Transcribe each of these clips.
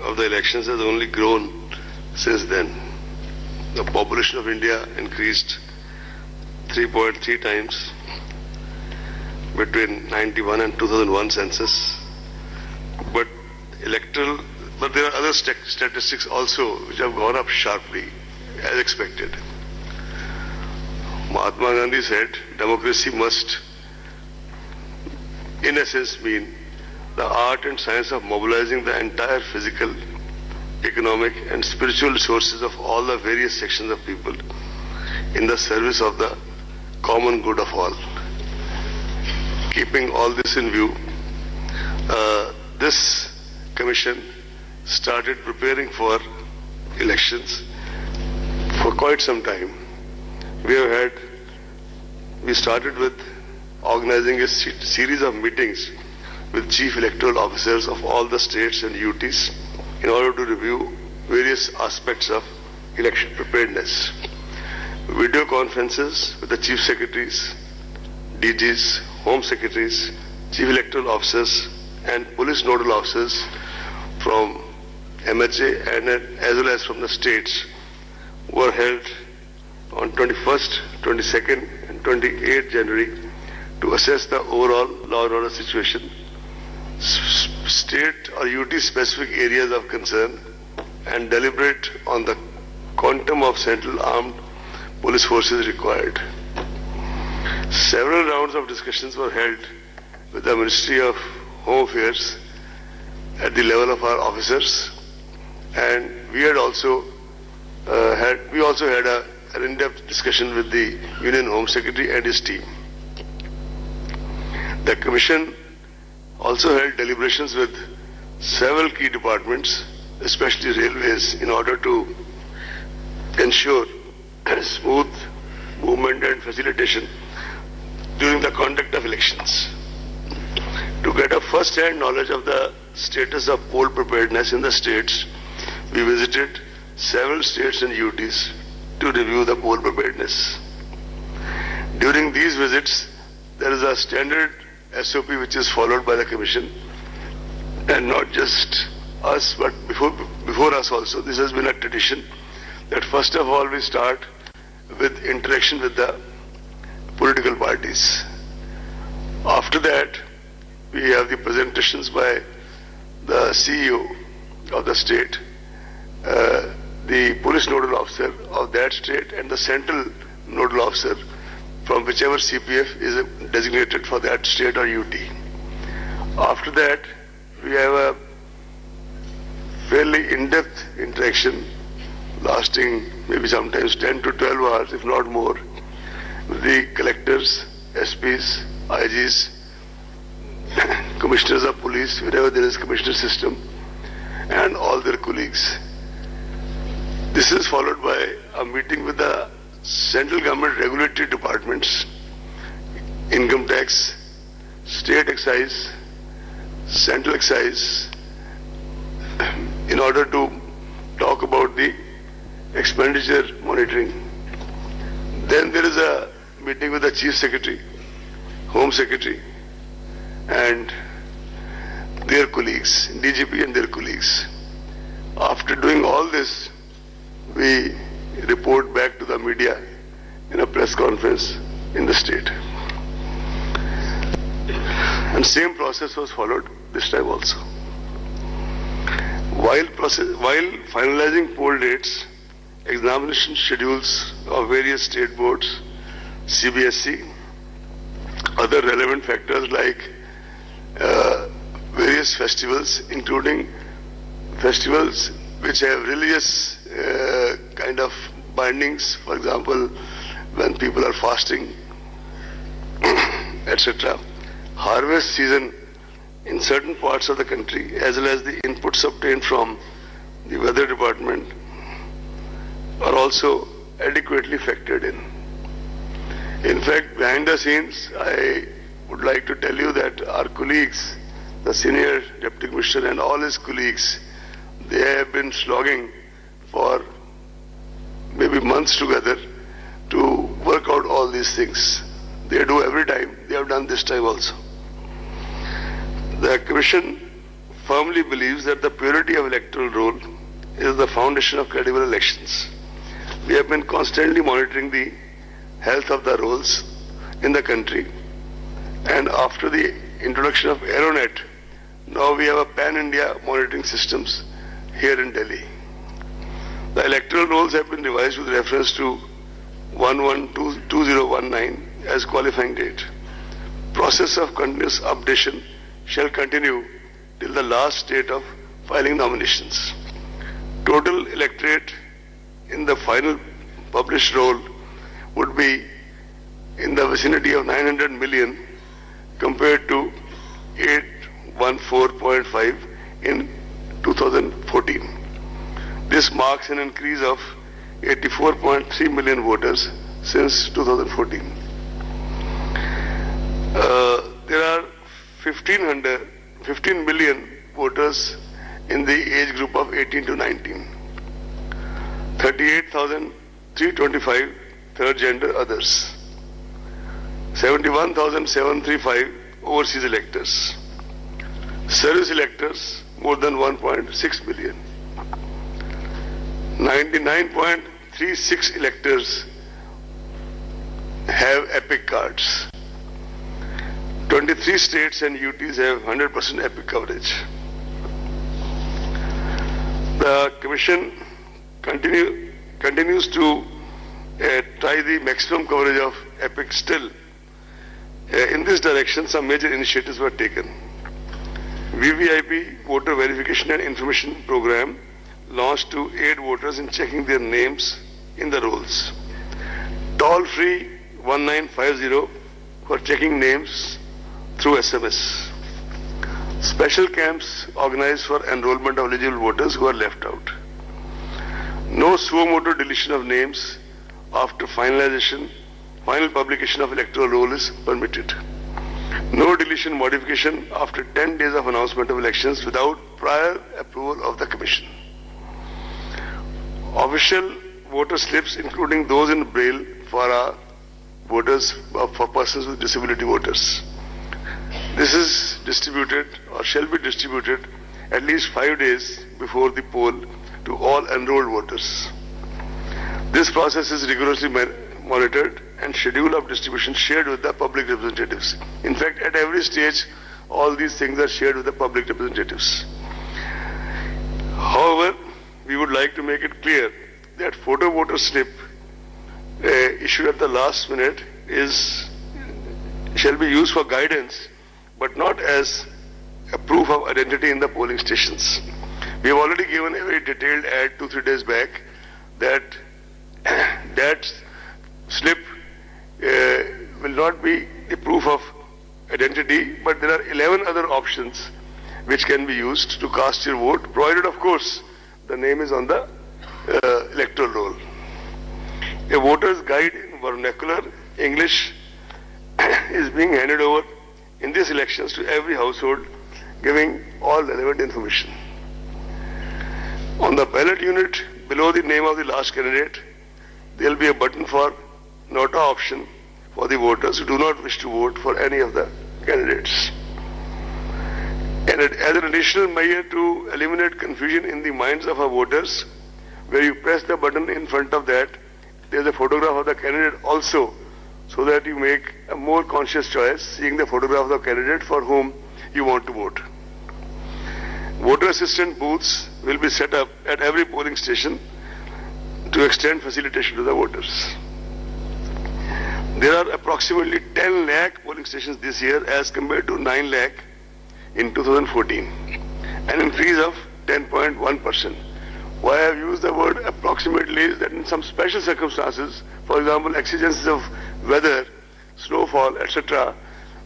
of the elections has only grown since then. The population of India increased 3.3 times between 91 and 2001 census. But there are other statistics also which have gone up sharply, as expected. Mahatma Gandhi said, democracy must, in essence, mean the art and science of mobilizing the entire physical, economic and spiritual resources of all the various sections of people in the service of the common good of all. Keeping all this in view, this commission started preparing for elections for quite some time. We started with organizing a series of meetings with chief electoral officers of all the states and UTs in order to review various aspects of election preparedness. Video conferences with the chief secretaries, DGs, home secretaries, chief electoral officers and police nodal officers from MHA and as well as from the states were held on 21st, 22nd and 28th January to assess the overall law and order situation, state or UT specific areas of concern and deliberate on the quantum of central armed police forces required. Several rounds of discussions were held with the Ministry of Home Affairs at the level of our officers, and we also had an in-depth discussion with the Union Home Secretary and his team. The Commission also held deliberations with several key departments, especially railways, in order to ensure smooth movement and facilitation during the conduct of elections. To get a first-hand knowledge of the status of poll preparedness in the states, we visited several states and UTs to review the poll preparedness. During these visits, there is a standard SOP which is followed by the Commission, and not just us, but before us also. This has been a tradition that first of all we start with interaction with the political parties. After that, we have the presentations by the CEO of the state, the police nodal officer of that state and the central nodal officer from whichever CPF is designated for that state or UT. After that, we have a fairly in-depth interaction lasting maybe sometimes 10 to 12 hours, if not more, with the collectors, SPs, IGs, commissioners of police, wherever there is commissioner system, and all their colleagues. This is followed by a meeting with the central government regulatory departments, income tax, state excise, central excise, in order to talk about the expenditure monitoring. Then there is a meeting with the Chief Secretary, Home Secretary, and their colleagues, DGP and their colleagues. After doing all this, we report back to the media in a press conference in the state. And same process was followed this time also. While finalizing poll dates, examination schedules of various state boards, CBSE, other relevant factors like various festivals, including festivals which have religious kind of bindings, for example, when people are fasting, etc. Harvest season in certain parts of the country, as well as the inputs obtained from the weather department, are also adequately factored in. In fact, behind the scenes, I would like to tell you that our colleagues, the senior deputy commissioner and all his colleagues, they have been slogging for maybe months together to work out all these things. They do every time. They have done this time also. The Commission firmly believes that the purity of electoral roll is the foundation of credible elections. We have been constantly monitoring the health of the rolls in the country, and after the introduction of Aeronet, now we have a pan-India monitoring systems here in Delhi. The electoral rolls have been revised with reference to 11/2019 as qualifying date. Process of continuous updation shall continue till the last date of filing nominations. Total electorate in the final published roll would be in the vicinity of 900 million compared to 814.5 in 2014. This marks an increase of 84.3 million voters since 2014. There are 15 million voters in the age group of 18 to 19. 38,325 third gender others. 71,735 overseas electors. Service electors more than 1.6 million. 99.36 electors have epic cards. 23 states and UTs have 100% epic coverage. The Commission continues to try the maximum coverage of epic still. In this direction, some major initiatives were taken. VVIP Voter Verification and Information Program launched to aid voters in checking their names in the rolls. Toll-free 1950 for checking names through SMS. Special camps organized for enrollment of eligible voters who are left out. No suo motu deletion of names after final publication of electoral roll is permitted. No deletion modification after 10 days of announcement of elections without prior approval of the Commission. Official voter slips, including those in Braille for voters, for persons with disability voters. This is distributed or shall be distributed at least 5 days before the poll to all enrolled voters. This process is rigorously monitored and schedule of distribution shared with the public representatives. In fact, at every stage, all these things are shared with the public representatives. However, we would like to make it clear that photo voter slip issued at the last minute shall be used for guidance, but not as a proof of identity in the polling stations. We have already given a very detailed ad 2-3 days back that that slip will not be a proof of identity, but there are 11 other options which can be used to cast your vote, provided of course the name is on the electoral roll. A voter's guide in vernacular English is being handed over in these elections to every household, giving all relevant information. On the ballot unit below the name of the last candidate, there will be a button for nota option for the voters who do not wish to vote for any of the candidates. And as an additional measure to eliminate confusion in the minds of our voters, where you press the button in front of that, there is a photograph of the candidate also, so that you make a more conscious choice, seeing the photograph of the candidate for whom you want to vote. Voter assistant booths will be set up at every polling station to extend facilitation to the voters. There are approximately 10 lakh polling stations this year as compared to 9 lakh in 2014, an increase of 10.1%. Why I have used the word approximately is that in some special circumstances, for example, exigencies of weather, snowfall, etc.,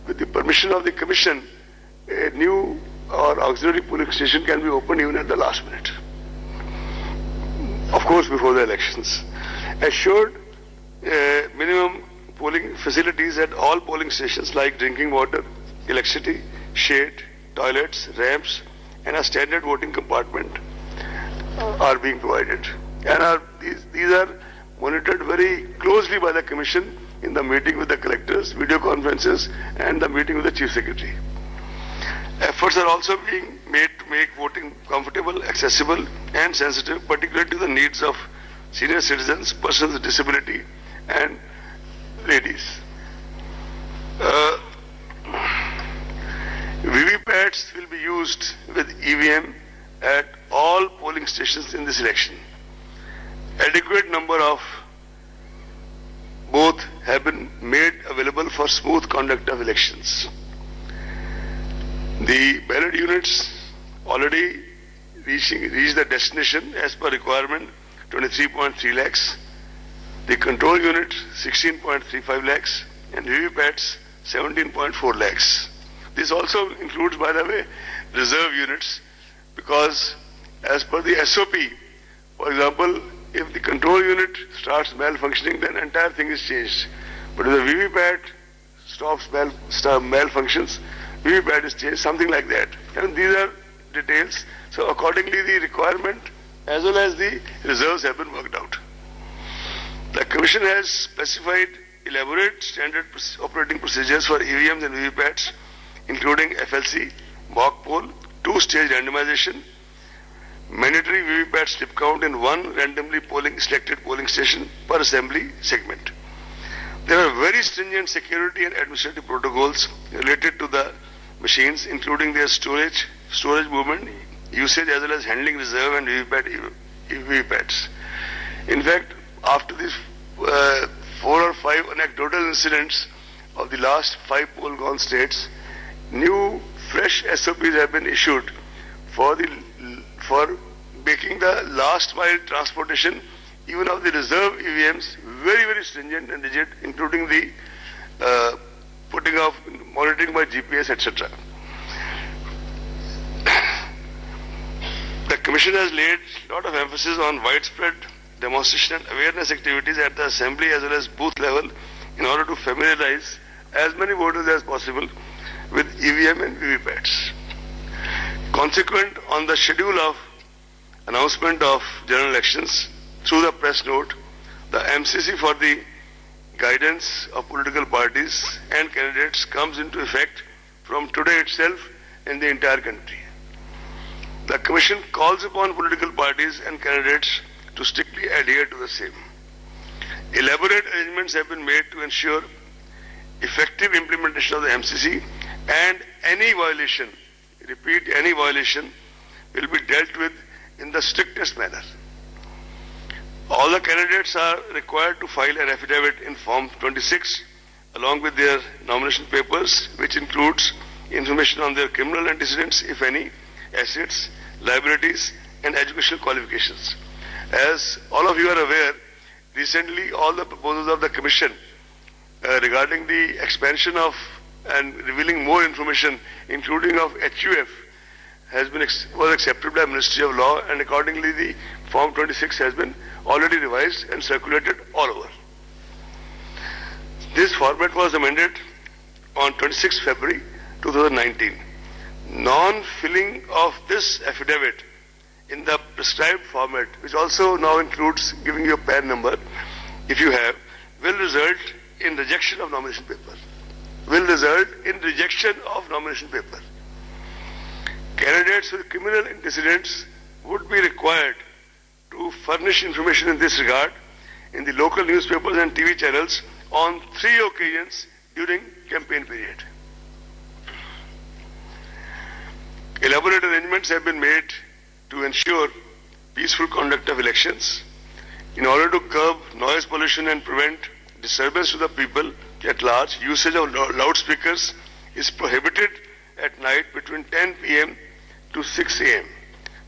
with the permission of the Commission, a new or auxiliary polling station can be opened even at the last minute. Of course, before the elections. Assured minimum polling facilities at all polling stations like drinking water, electricity, shade, toilets, ramps, and a standard voting compartment are being provided. And these are monitored very closely by the Commission in the meeting with the collectors, video conferences, and the meeting with the Chief Secretary. Efforts are also being made to to make voting comfortable, accessible and sensitive, particularly to the needs of senior citizens, persons with disability and ladies. VVPATs will be used with EVM at all polling stations in this election. Adequate number of both have been made available for smooth conduct of elections. The ballot units already reached the destination as per requirement, 23.3 lakhs. The control unit 16.35 lakhs and VVPATs 17.4 lakhs. This also includes, by the way, reserve units, because as per the SOP, for example, if the control unit starts malfunctioning, then entire thing is changed. But if the VVPAT stops malfunctions, VVPAT is changed, something like that. And these are details. So accordingly, the requirement as well as the reserves have been worked out. The Commission has specified elaborate standard operating procedures for EVMs and VVPATs, including FLC, mock poll, two-stage randomization, mandatory VVPAT slip count in one randomly selected polling station per assembly segment. There are very stringent security and administrative protocols related to the machines, including their storage movement, usage as well as handling reserve and VVPATs. In fact, after these 4 or 5 anecdotal incidents of the last 5 poll-gone states, new fresh SOPs have been issued for making the last mile transportation even of the reserve EVMs very, very stringent and rigid, including the putting of monitoring by GPS, etc. The Commission has laid a lot of emphasis on widespread demonstration and awareness activities at the assembly as well as booth level in order to familiarize as many voters as possible with EVM and VVPATs. Consequent on the schedule of announcement of general elections through the press note, the MCC for the guidance of political parties and candidates comes into effect from today itself in the entire country. The Commission calls upon political parties and candidates to strictly adhere to the same. Elaborate arrangements have been made to ensure effective implementation of the MCC, and any violation, repeat, any violation will be dealt with in the strictest manner. All the candidates are required to file an affidavit in Form 26 along with their nomination papers, which includes information on their criminal antecedents, if any, assets, liabilities, and educational qualifications. As all of you are aware, recently all the proposals of the Commission regarding the expansion of and revealing more information, including of HUF, was accepted by Ministry of Law, and accordingly the Form 26 has been already revised and circulated all over. This format was amended on 26 February 2019. Non-filling of this affidavit in the prescribed format, which also now includes giving you a PAN number, if you have, will result in rejection of nomination paper. Candidates with criminal antecedents would be required to furnish information in this regard in the local newspapers and TV channels on 3 occasions during campaign period. Elaborate arrangements have been made to ensure peaceful conduct of elections. In order to curb noise pollution and prevent disturbance to the people at large, usage of loudspeakers is prohibited at night between 10 p.m. to 6 a.m.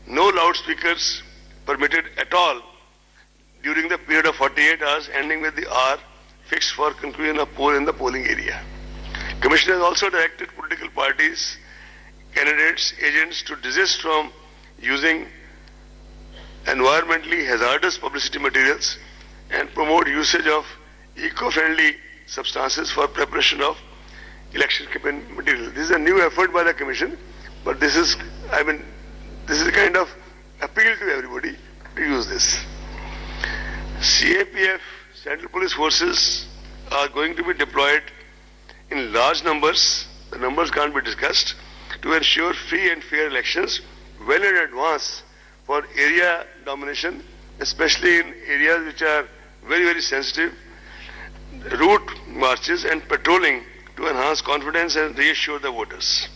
No loudspeakers permitted at all during the period of 48 hours ending with the hour fixed for conclusion of poll in the polling area. Commission has also directed political parties, candidates, agents to desist from using environmentally hazardous publicity materials and promote usage of eco-friendly substances for preparation of election campaign material. This is a new effort by the Commission, but this is a kind of appeal to everybody to use this. CAPF, Central Police Forces, are going to be deployed in large numbers, the numbers can't be discussed, to ensure free and fair elections well in advance for area domination, especially in areas which are very, very sensitive, route marches and patrolling to enhance confidence and reassure the voters.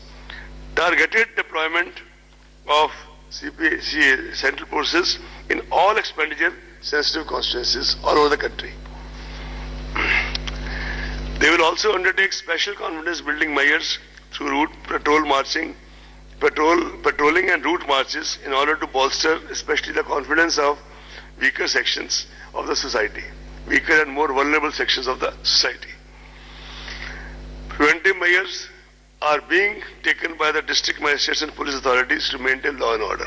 Targeted deployment of CPCA central forces in all expenditure sensitive constituencies all over the country. They will also undertake special confidence building measures through route patrolling and route marches in order to bolster especially the confidence of weaker sections of the society, weaker and more vulnerable sections of the society. Preventive measures are being taken by the district magistrates and police authorities to maintain law and order.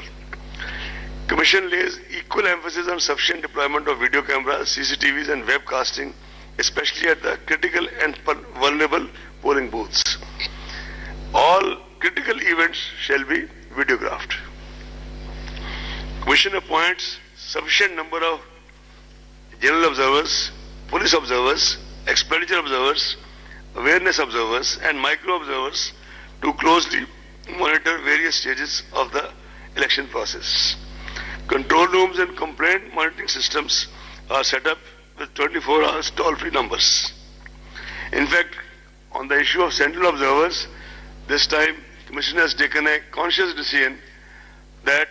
Commission lays equal emphasis on sufficient deployment of video cameras, CCTVs and webcasting, especially at the critical and vulnerable polling booths. All critical events shall be videographed. Commission appoints sufficient number of general observers, police observers, expenditure observers, awareness observers and micro observers to closely monitor various stages of the election process. Control rooms and complaint monitoring systems are set up with 24 hours toll-free numbers. In fact, on the issue of central observers, this time Commission has taken a conscious decision that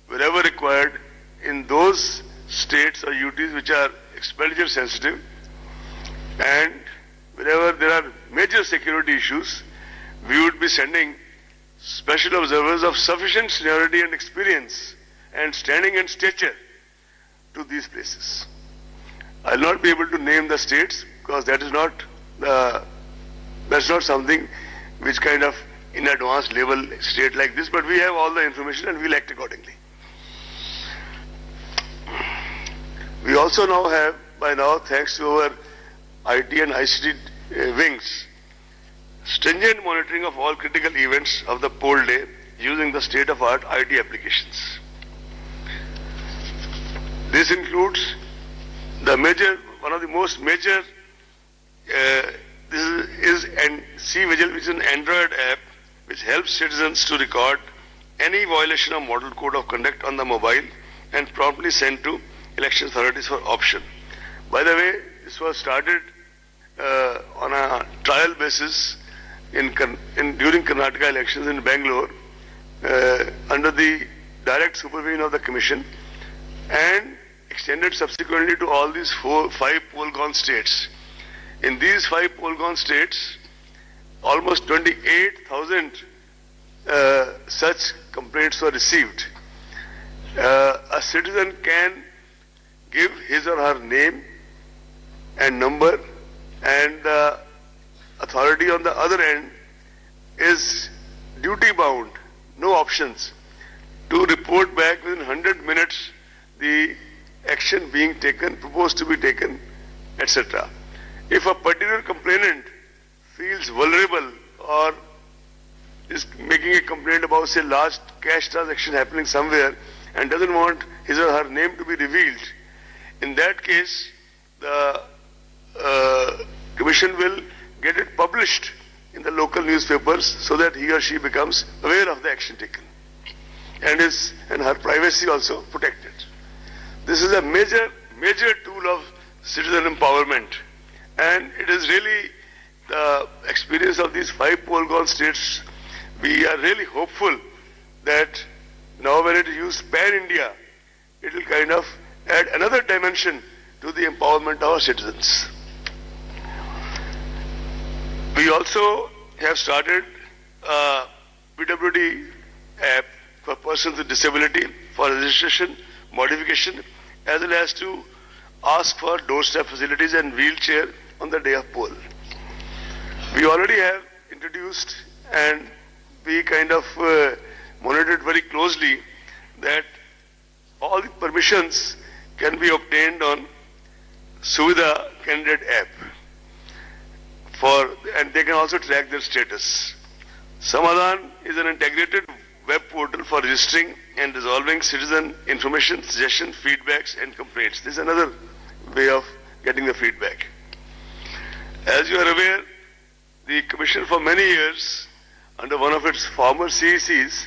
wherever required in those states or UTs which are expenditure sensitive and wherever there are major security issues, we would be sending special observers of sufficient seniority and experience and standing and stature to these places. I'll not be able to name the states because that's not something which kind of in advanced level state like this, but we have all the information and we'll act accordingly. We also now have, by now, thanks to our IT and ICT wings, stringent monitoring of all critical events of the poll day using the state-of-art IT applications. This includes one of the most major, this is C-Vigil, which is an Android app which helps citizens to record any violation of Model Code of Conduct on the mobile and promptly send to election authorities for option. By the way, this was started on a trial basis during Karnataka elections in Bangalore under the direct supervision of the Commission and extended subsequently to all these 5 poll-gone states. In these 5 poll-gone states, almost 28,000 such complaints were received. A citizen can give his or her name and number, and the authority on the other end is duty bound, no options, to report back within 100 minutes the action being taken, proposed to be taken, etc. If a particular complainant feels vulnerable or is making a complaint about, say, large cash transaction happening somewhere and doesn't want his or her name to be revealed, in that case, the Commission will get it published in the local newspapers so that he or she becomes aware of the action taken and her privacy also protected. This is a major tool of citizen empowerment, and it is really the experience of these 5 poll-gone states. We are really hopeful that now when it is used pan-India, it will kind of add another dimension to the empowerment of our citizens. We also have started a PWD app for persons with disability for registration, modification, as well as to ask for doorstep facilities and wheelchair on the day of poll. We already have introduced and we kind of monitored very closely that all the permissions can be obtained on Suvidha candidate app and they can also track their status. Samadhan is an integrated web portal for registering and resolving citizen information, suggestions, feedbacks and complaints. This is another way of getting the feedback. As you are aware, the Commission for many years, under one of its former CECs,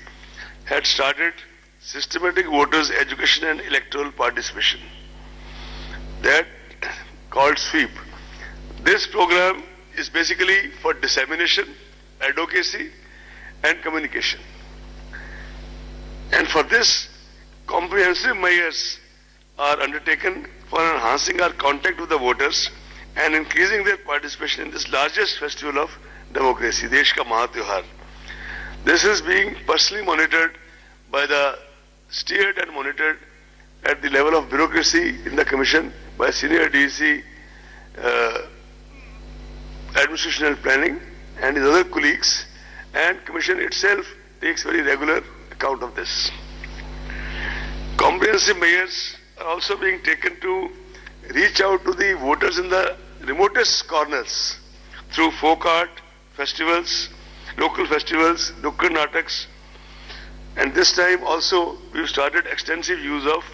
had started systematic voters education and electoral participation, that called sweep. This program is basically for dissemination, advocacy and communication. And for this, comprehensive measures are undertaken for enhancing our contact with the voters and increasing their participation in this largest festival of democracy, Desh ka Mahatyauhar. This is being personally monitored by the steered and monitored at the level of bureaucracy in the Commission by Senior DC, Administration and Planning and his other colleagues, and Commission itself takes very regular account of this. Comprehensive measures are also being taken to reach out to the voters in the remotest corners through folk art, festivals, local festivals, Nukkad Nataks, and this time also we've started extensive use of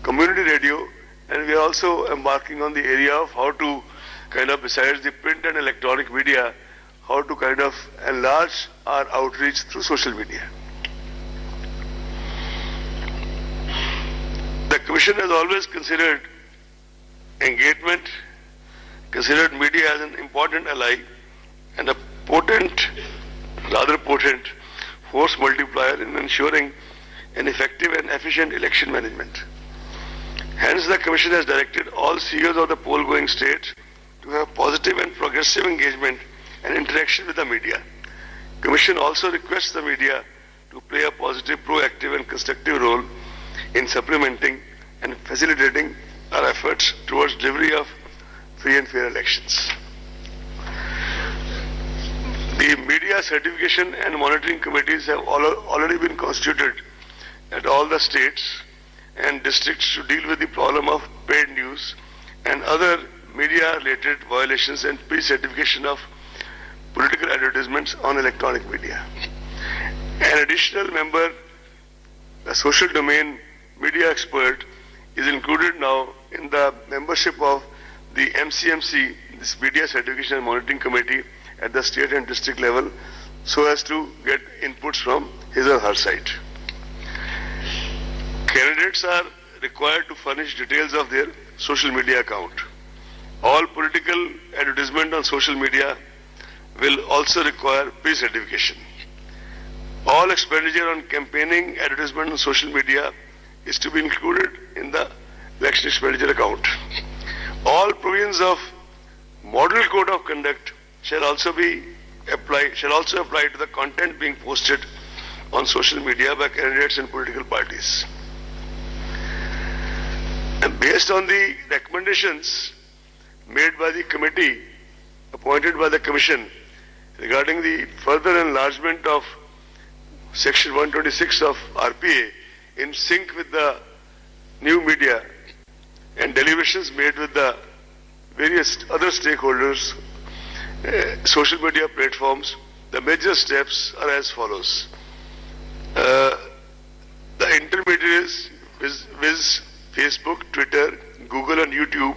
community radio, and we are also embarking on the area of how to kind of, besides the print and electronic media, how to kind of enlarge our outreach through social media. The Commission has always considered engagement, considered media as an important ally and a rather potent force multiplier in ensuring an effective and efficient election management. Hence, the Commission has directed all CEOs of the poll-going states to have positive and progressive engagement and interaction with the media. Commission also requests the media to play a positive, proactive and constructive role in supplementing and facilitating our efforts towards delivery of free and fair elections. The media certification and monitoring committees have already been constituted at all the states and districts to deal with the problem of paid news and other media-related violations and pre-certification of political advertisements on electronic media. An additional member, a social domain media expert, is included now in the membership of the MCMC, this Media Certification and Monitoring Committee at the state and district level, so as to get inputs from his or her side. Candidates are required to furnish details of their social media account. All political advertisement on social media will also require pre-certification. All expenditure on campaigning advertisement on social media is to be included in the election expenditure account. All provisions of Model Code of Conduct shall also apply to the content being posted on social media by candidates and political parties. And based on the recommendations made by the committee appointed by the Commission regarding the further enlargement of Section 126 of RPA in sync with the new media and deliberations made with the various other stakeholders, social media platforms, the major steps are as follows. The intermediaries, viz. Facebook, Twitter, Google and YouTube,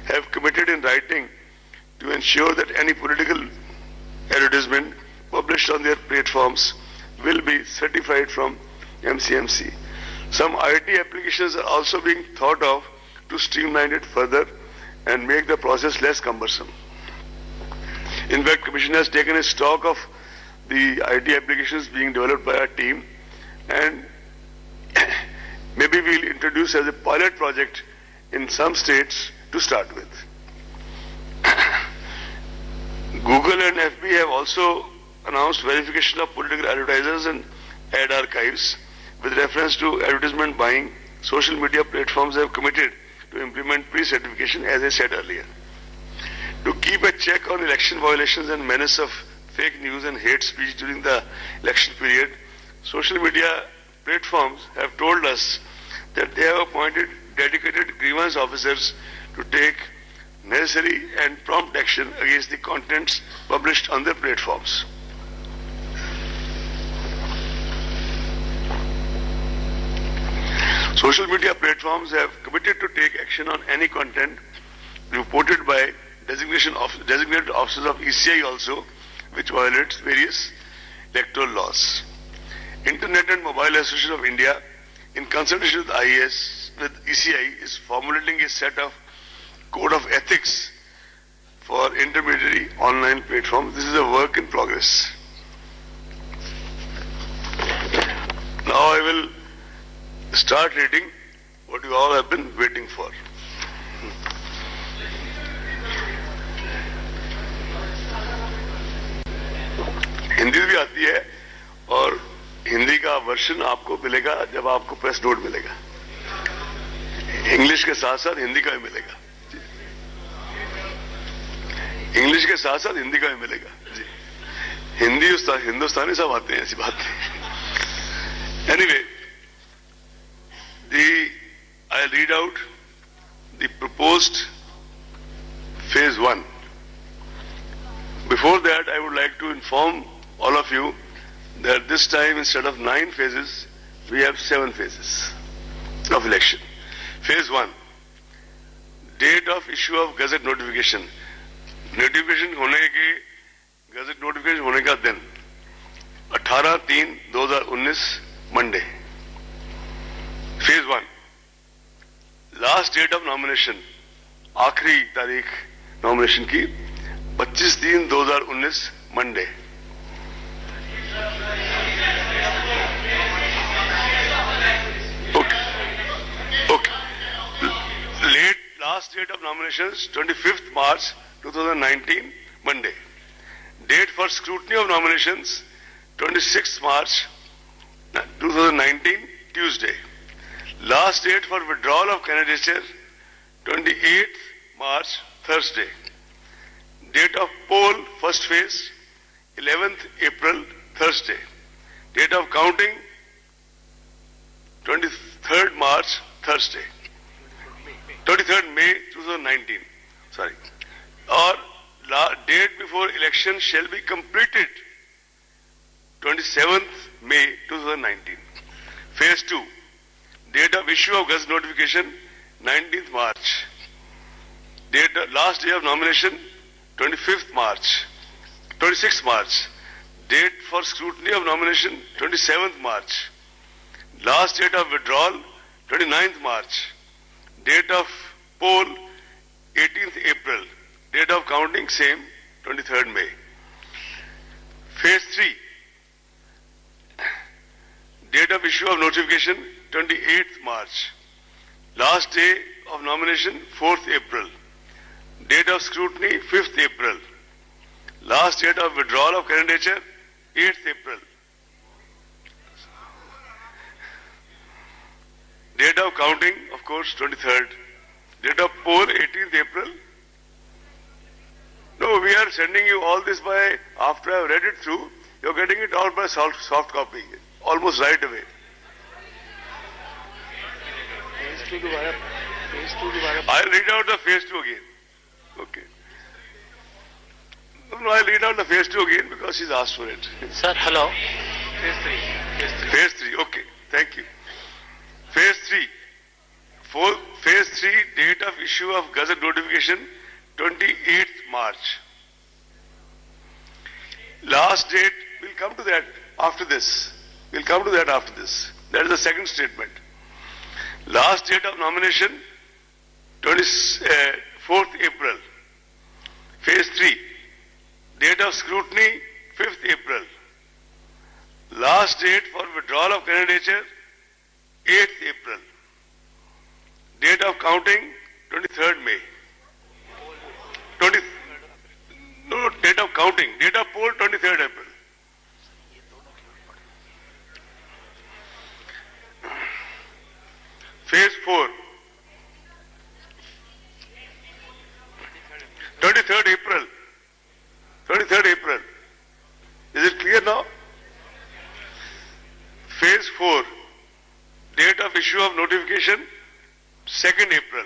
have committed in writing to ensure that any political advertisement published on their platforms will be certified from MCMC. Some IT applications are also being thought of to streamline it further and make the process less cumbersome. In fact, Commission has taken a stock of the IT applications being developed by our team, and maybe we'll introduce as a pilot project in some states to start with. Google and FB have also announced verification of political advertisers and ad archives with reference to advertisement buying. Social media platforms have committed to implement pre-certification, as I said earlier. To keep a check on election violations and menace of fake news and hate speech during the election period, social media platforms have told us that they have appointed dedicated grievance officers to take necessary and prompt action against the contents published on their platforms. Social media platforms have committed to take action on any content reported by designated officers of ECI also, which violates various electoral laws. Internet and Mobile Association of India, in consultation with IES, with ECI, is formulating a set of code of ethics for intermediary online platforms. This is a work in progress. Now I will start reading what you all have been waiting for. Hindi भी आती है और हिंदी का version आपको मिलेगा जब आपको press note मिलेगा. इंग्लिश के साथ साथ हिंदी का भी मिलेगा. इंग्लिश के साथ साथ हिंदी का भी मिलेगा जी. हिंदी हिंदुस्तानी सब आते हैं, ऐसी बात नहीं. Anyway, I read out the proposed phase 1. Before that, I would like to inform all of you that this time, instead of 9 phases, we have 7 phases of election. Phase 1, date of issue of gazette notification. Notification होने के gazette notification होने का दिन 18/3/2019 Monday. Phase 1, last date of nomination, आखिरी तारीख nomination की 25/3/2019 Monday. Okay. Last date of nominations 25th March 2019 Monday. Date for scrutiny of nominations 26th March 2019 Tuesday. Last date for withdrawal of candidature 28th March Thursday. Date of poll first phase 11th April Thursday. Date of counting 23rd March Thursday. 23rd May 2019. Sorry. Or date before election shall be completed 27th May 2019. Phase 2. Date of issue of gazette notification 19th March. Last day of nomination 26th March. Date for scrutiny of nomination 27th March. Last date of withdrawal 29th March. Date of poll 18th April. Date of counting same 23rd May. Phase 3. Date of issue of notification 28th March. Last day of nomination 4th April. Date of scrutiny 5th April. Last date of withdrawal of candidature 8th April. Date of counting, of course, 23rd. Date of poll 18th April. No, we are sending you all this by, after I have read it through, you are getting it all by soft copy, almost right away. I'll read out the phase 2 again. Okay. No, I'll read out the phase 2 again because she's asked for it. Sir, hello. Phase 3, okay. Thank you. Phase 3. Phase 3, date of issue of gazette notification 28th March. Last date, we'll come to that after this. That is the second statement. Last date of nomination 4th April. Phase 3. Date of scrutiny 5th April. Last date for withdrawal of candidature 8th April. Date of counting 23rd May. Date of counting. Date of poll 23rd April. Phase 4. 23rd April. 23rd April. Is it clear now? Phase 4. Date of issue of notification 2nd April.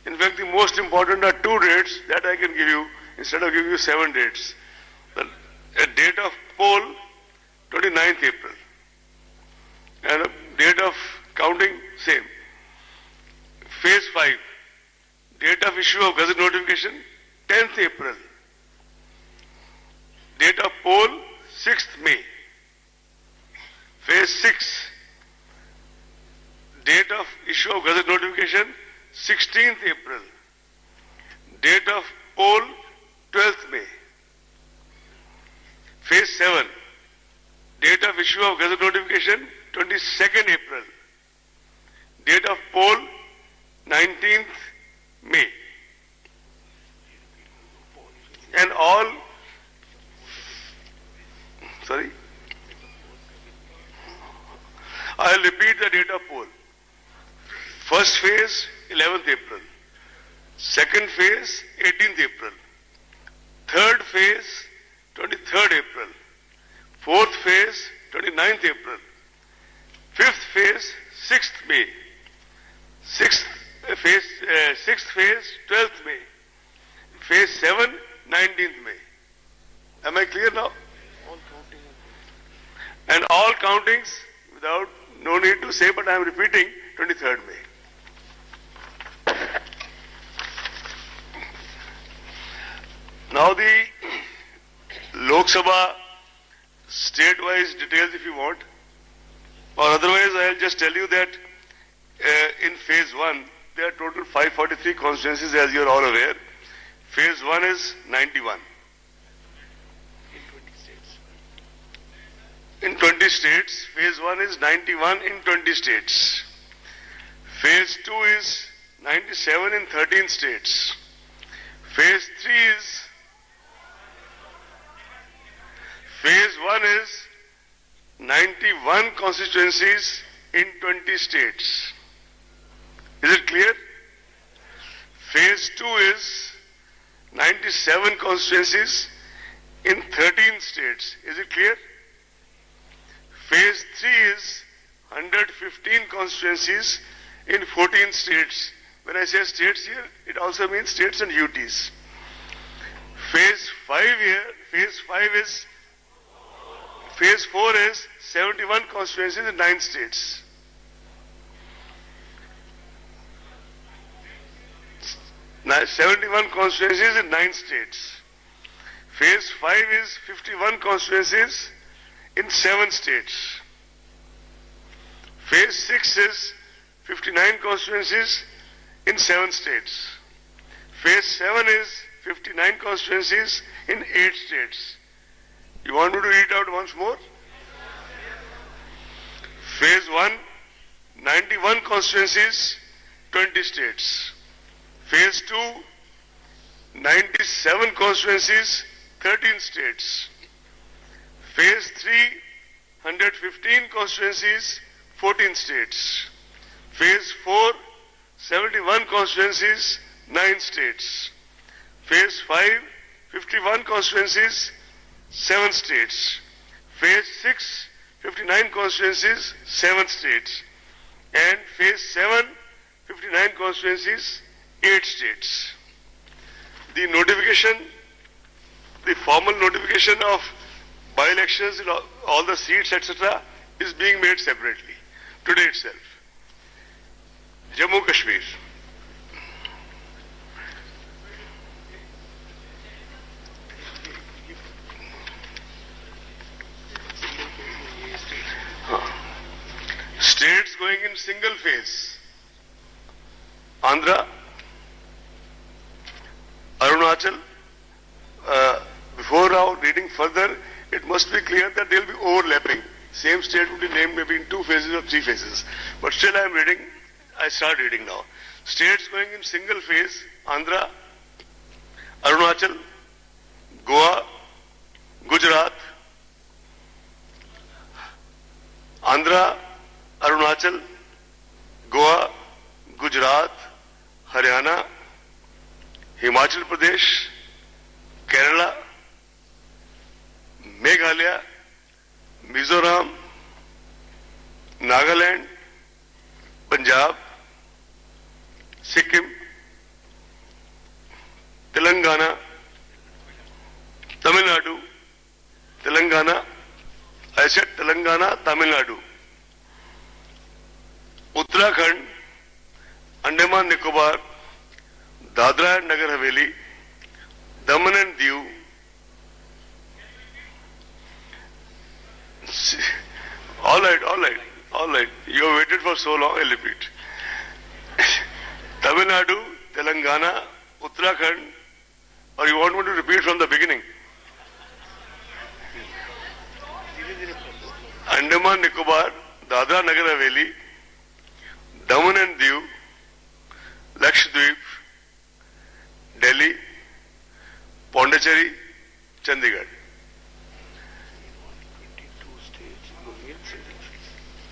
In fact, the most important are 2 dates that I can give you instead of giving you 7 dates. The date of poll 29th April. And a date of counting same. Phase 5. Date of issue of gazette notification 10th April. Date of poll 6th May. Phase 6, date of issue of Gazette notification 16th April. Date of poll 12th May. Phase 7, date of issue of Gazette notification 22nd April. Date of poll 19th May. And all, I'll repeat the date of poll. First phase 11th April. Second phase 18th April. Third phase 23rd April. Fourth phase 29th April. Fifth phase 6th May. Sixth phase 12th May. Phase 7 19th May. Am I clear now? And all countings without, no need to say, but I am repeating, 23rd May. Now the Loksabha state-wise details if you want, or otherwise I'll just tell you that in phase 1 there are total 543 constituencies, as you are all aware. Phase 1 is 91. In 20 states. Phase 1 is 91 in 20 states. Phase 2 is 97 in 13 states. Phase 3 is, phase 1 is 91 constituencies in 20 states. Is it clear? Phase 2 is 97 constituencies in 13 states. Is it clear? Phase 3 is 115 constituencies in 14 states. When I say states here, it also means states and UTs. Phase 4 is 71 constituencies in 9 states. Now, 71 constituencies in 9 states. Phase 5 is 51 constituencies in 7 states. Phase 6 is 59 constituencies in 7 states. Phase 7 is 59 constituencies in 8 states. You want me to read out once more? Phase 1, 91 constituencies, 20 states. Phase 2, 97 constituencies, 13 states. Phase 3, 115 constituencies, 14 states. Phase 4, 71 constituencies, 9 states. Phase 5, 51 constituencies, 7 states. Phase 6, 59 constituencies, 7 states. And Phase 7, 59 constituencies, 8 states. The notification, the formal notification of by-elections in all the seats, etc., is being made separately today itself. Jammu Kashmir. States going in single phase. Andhra, Arunachal. Before now reading further, it must be clear that they will be overlapping. Same state will be named maybe in 2 phases or 3 phases. But still I start reading now. States going in single phase: Andhra, Arunachal, Goa, Gujarat. Andhra, Arunachal, Goa, Gujarat, Haryana, Himachal Pradesh, Kerala, Meghalaya, Mizoram, Nagaland, Punjab, Sikkim, Telangana, Tamil Nadu, Telangana, I said Telangana, Tamil Nadu, Uttarakhand, Andaman Nicobar, Dadra and Nagar Haveli, Daman and Diu, All right, all right, all right. You have waited for so long, I'll repeat. Tamil Nadu, Telangana, Uttarakhand, or you want me to repeat from the beginning? Andaman Nicobar, Dadra Nagar Haveli, Daman and Diu, Lakshadweep, Delhi, Pondicherry, Chandigarh.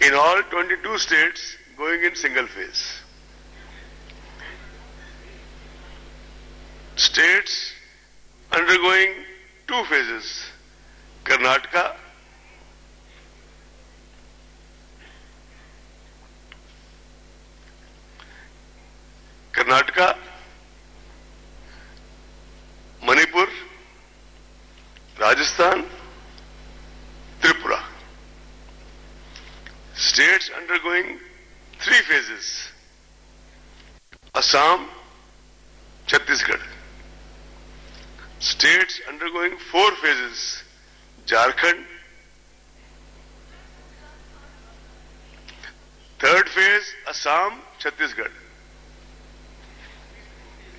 In all 22 states going in single phase. States undergoing two phases. Karnataka, Manipur, Rajasthan, Tripura. States undergoing three phases. Assam, Chhattisgarh. States undergoing four phases. Jharkhand. Third phase, Assam, Chhattisgarh.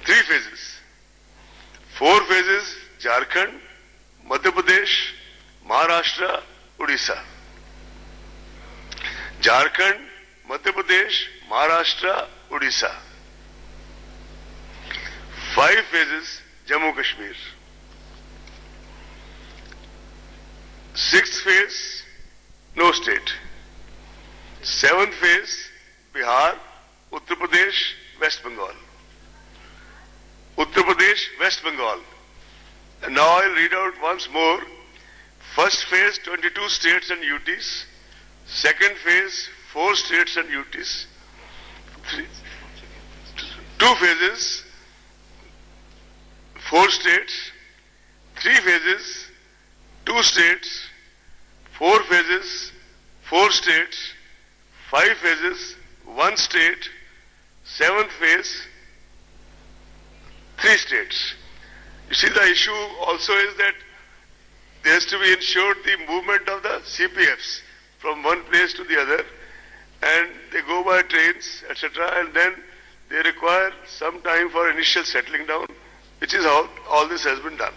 Three phases. Four phases, Jharkhand, Madhya Pradesh, Maharashtra, Odisha. Jharkhand, Madhya Pradesh, Maharashtra, Odisha. Five phases, Jammu Kashmir. Sixth phase, no state. Seventh phase, Bihar, Uttar Pradesh, West Bengal. Uttar Pradesh, West Bengal. And now I'll read out once more. First phase, 22 states and UTs. Second phase, 4 states and UTs. Two phases, 4 states. 3 phases, 2 states. 4 phases, 4 states. 5 phases, 1 state. 7th phase, 3 states. You see, the issue also is that there has to be ensured the movement of the CPFs from one place to the other, and they go by trains, etc., and then they require some time for initial settling down, which is how all this has been done.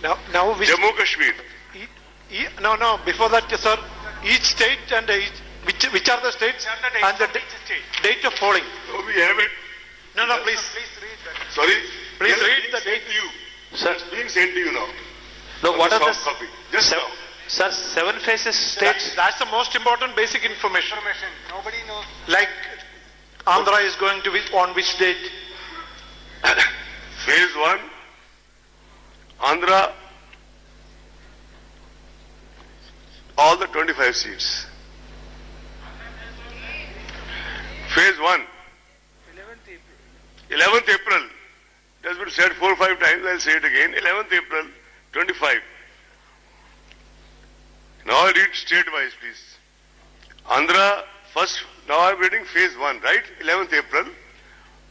Now Jammu Kashmir. No, before that, sir, each state and which are the states and the date of polling. So we have it. No, please read that. Sorry? Please read the date to you. Sir, it's being sent to you now. No, what are the copy? Just now. Sir, 7 phases states. That's the most important basic information. Nobody knows. Like Andhra is going to be on which date? Phase 1, Andhra, all the 25 seats. Phase 1, 11th April. It has been said 4 or 5 times, I'll say it again. 11th April, 25. Now I read state-wise, please. Andhra, first, now I'm reading phase 1, right? 11th April.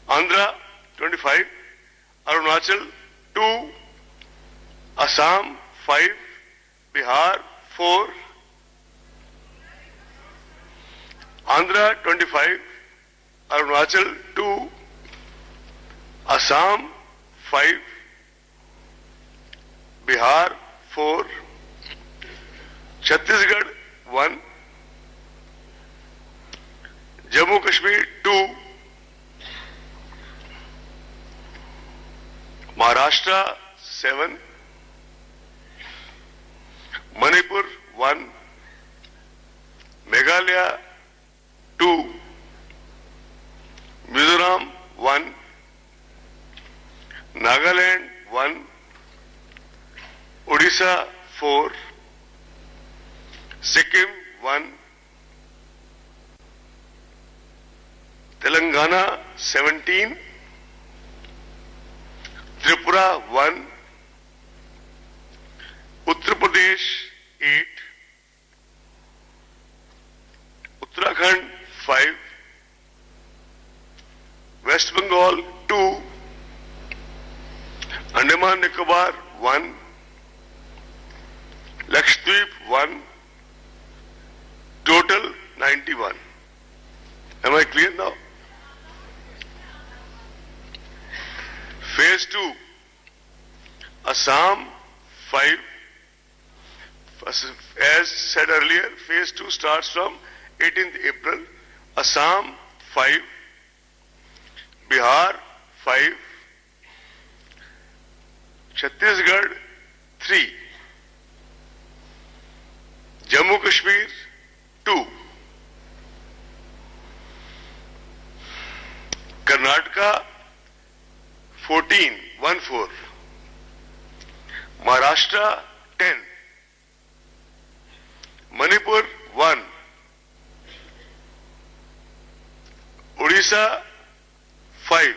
Andhra, 25. Arunachal, 2. Assam, 5. Bihar, 4. Andhra, 25. Arunachal, 2. Assam, 5. Bihar, 4. Chhattisgarh, 1. Jammu Kashmir, 2. Maharashtra, 7. Manipur, 1. Meghalaya, 2. Mizoram, 1. Nagaland, 1. Odisha, 4. Sikkim, 1. Telangana, 17. Tripura, 1. Uttar Pradesh, 8. Uttarakhand, 5. West Bengal, 2. Andaman Nicobar, 1. Lakshadweep, 1. 2. total 91. Am I clear now? Phase 2, Assam 5. As said earlier, phase 2 starts from 18th April. Assam 5, Bihar 5, Chhattisgarh 3, Jammu Kashmir 2, Karnataka 14, 1-4, Maharashtra 10, Manipur 1, Odisha 5,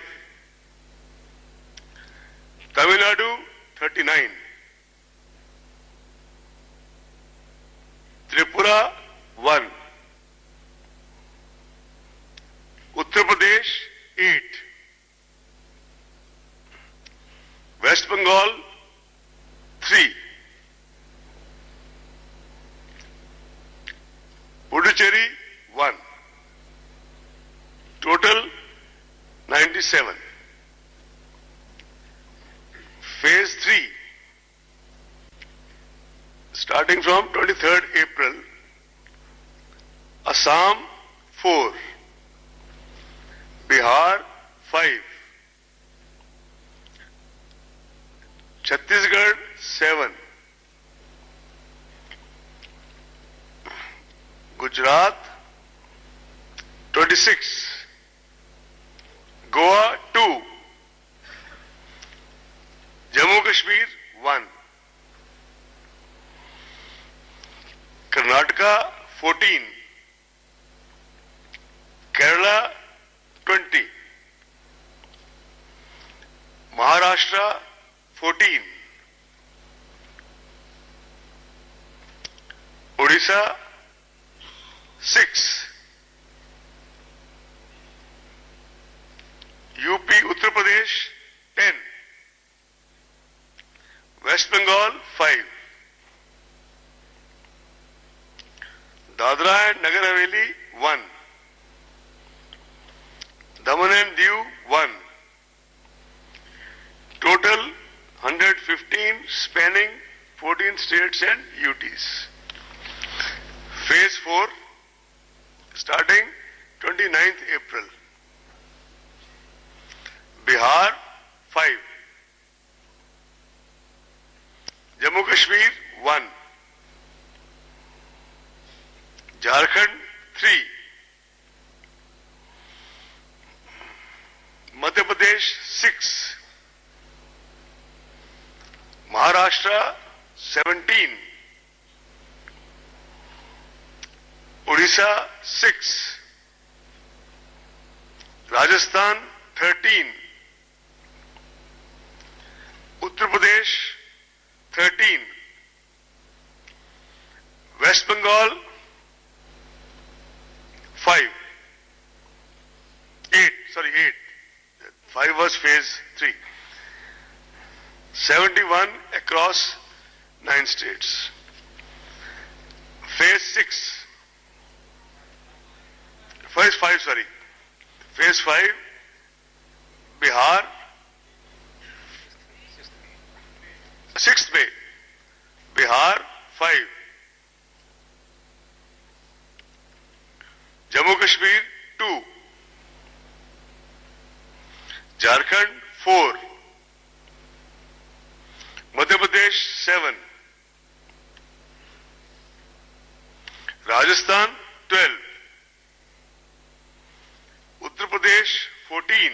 Tamil Nadu 39, Tripura 1, Uttar Pradesh 8, West Bengal 3, Puducherry 1, total 97. Phase 3, starting from 23rd April, Assam 4, Bihar 5, Chhattisgarh 7, Gujarat 26, Goa 2, Jammu Kashmir 1, Karnataka 14, Kerala 20, Maharashtra 14, Odisha 6, UP Uttar Pradesh 10, West Bengal 5, Dadra and Nagar Haveli 1, Daman and Diu 1, total 115 spanning 14 states and UTs. Phase 4 starting 29th April. Bihar 5, Jammu Kashmir 1, Jharkhand 3, Madhya Pradesh 6, Maharashtra 17, Odisha 6, Rajasthan 13, Uttar Pradesh 13, West Bengal 5, 8, 5 was phase 3, 71 across 9 states. Phase 6, phase 5, phase 5, Bihar 6th May, Bihar 5, Jammu Kashmir 2, Jharkhand 4, Madhya Pradesh 7, Rajasthan 12, Uttar Pradesh 14,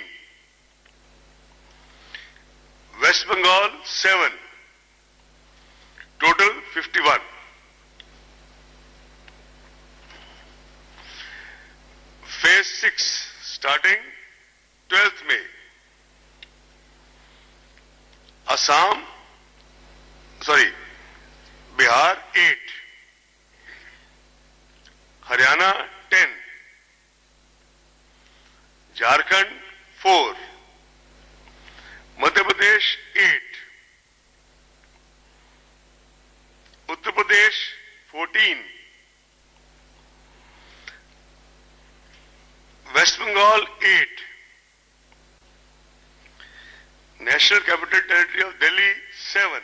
West Bengal 7, total 51. Phase 6 starting 12th May. Bihar 8, Haryana 10, Jharkhand 4, Madhya Pradesh 8, Uttar Pradesh 14, West Bengal 8. National Capital Territory of Delhi 7.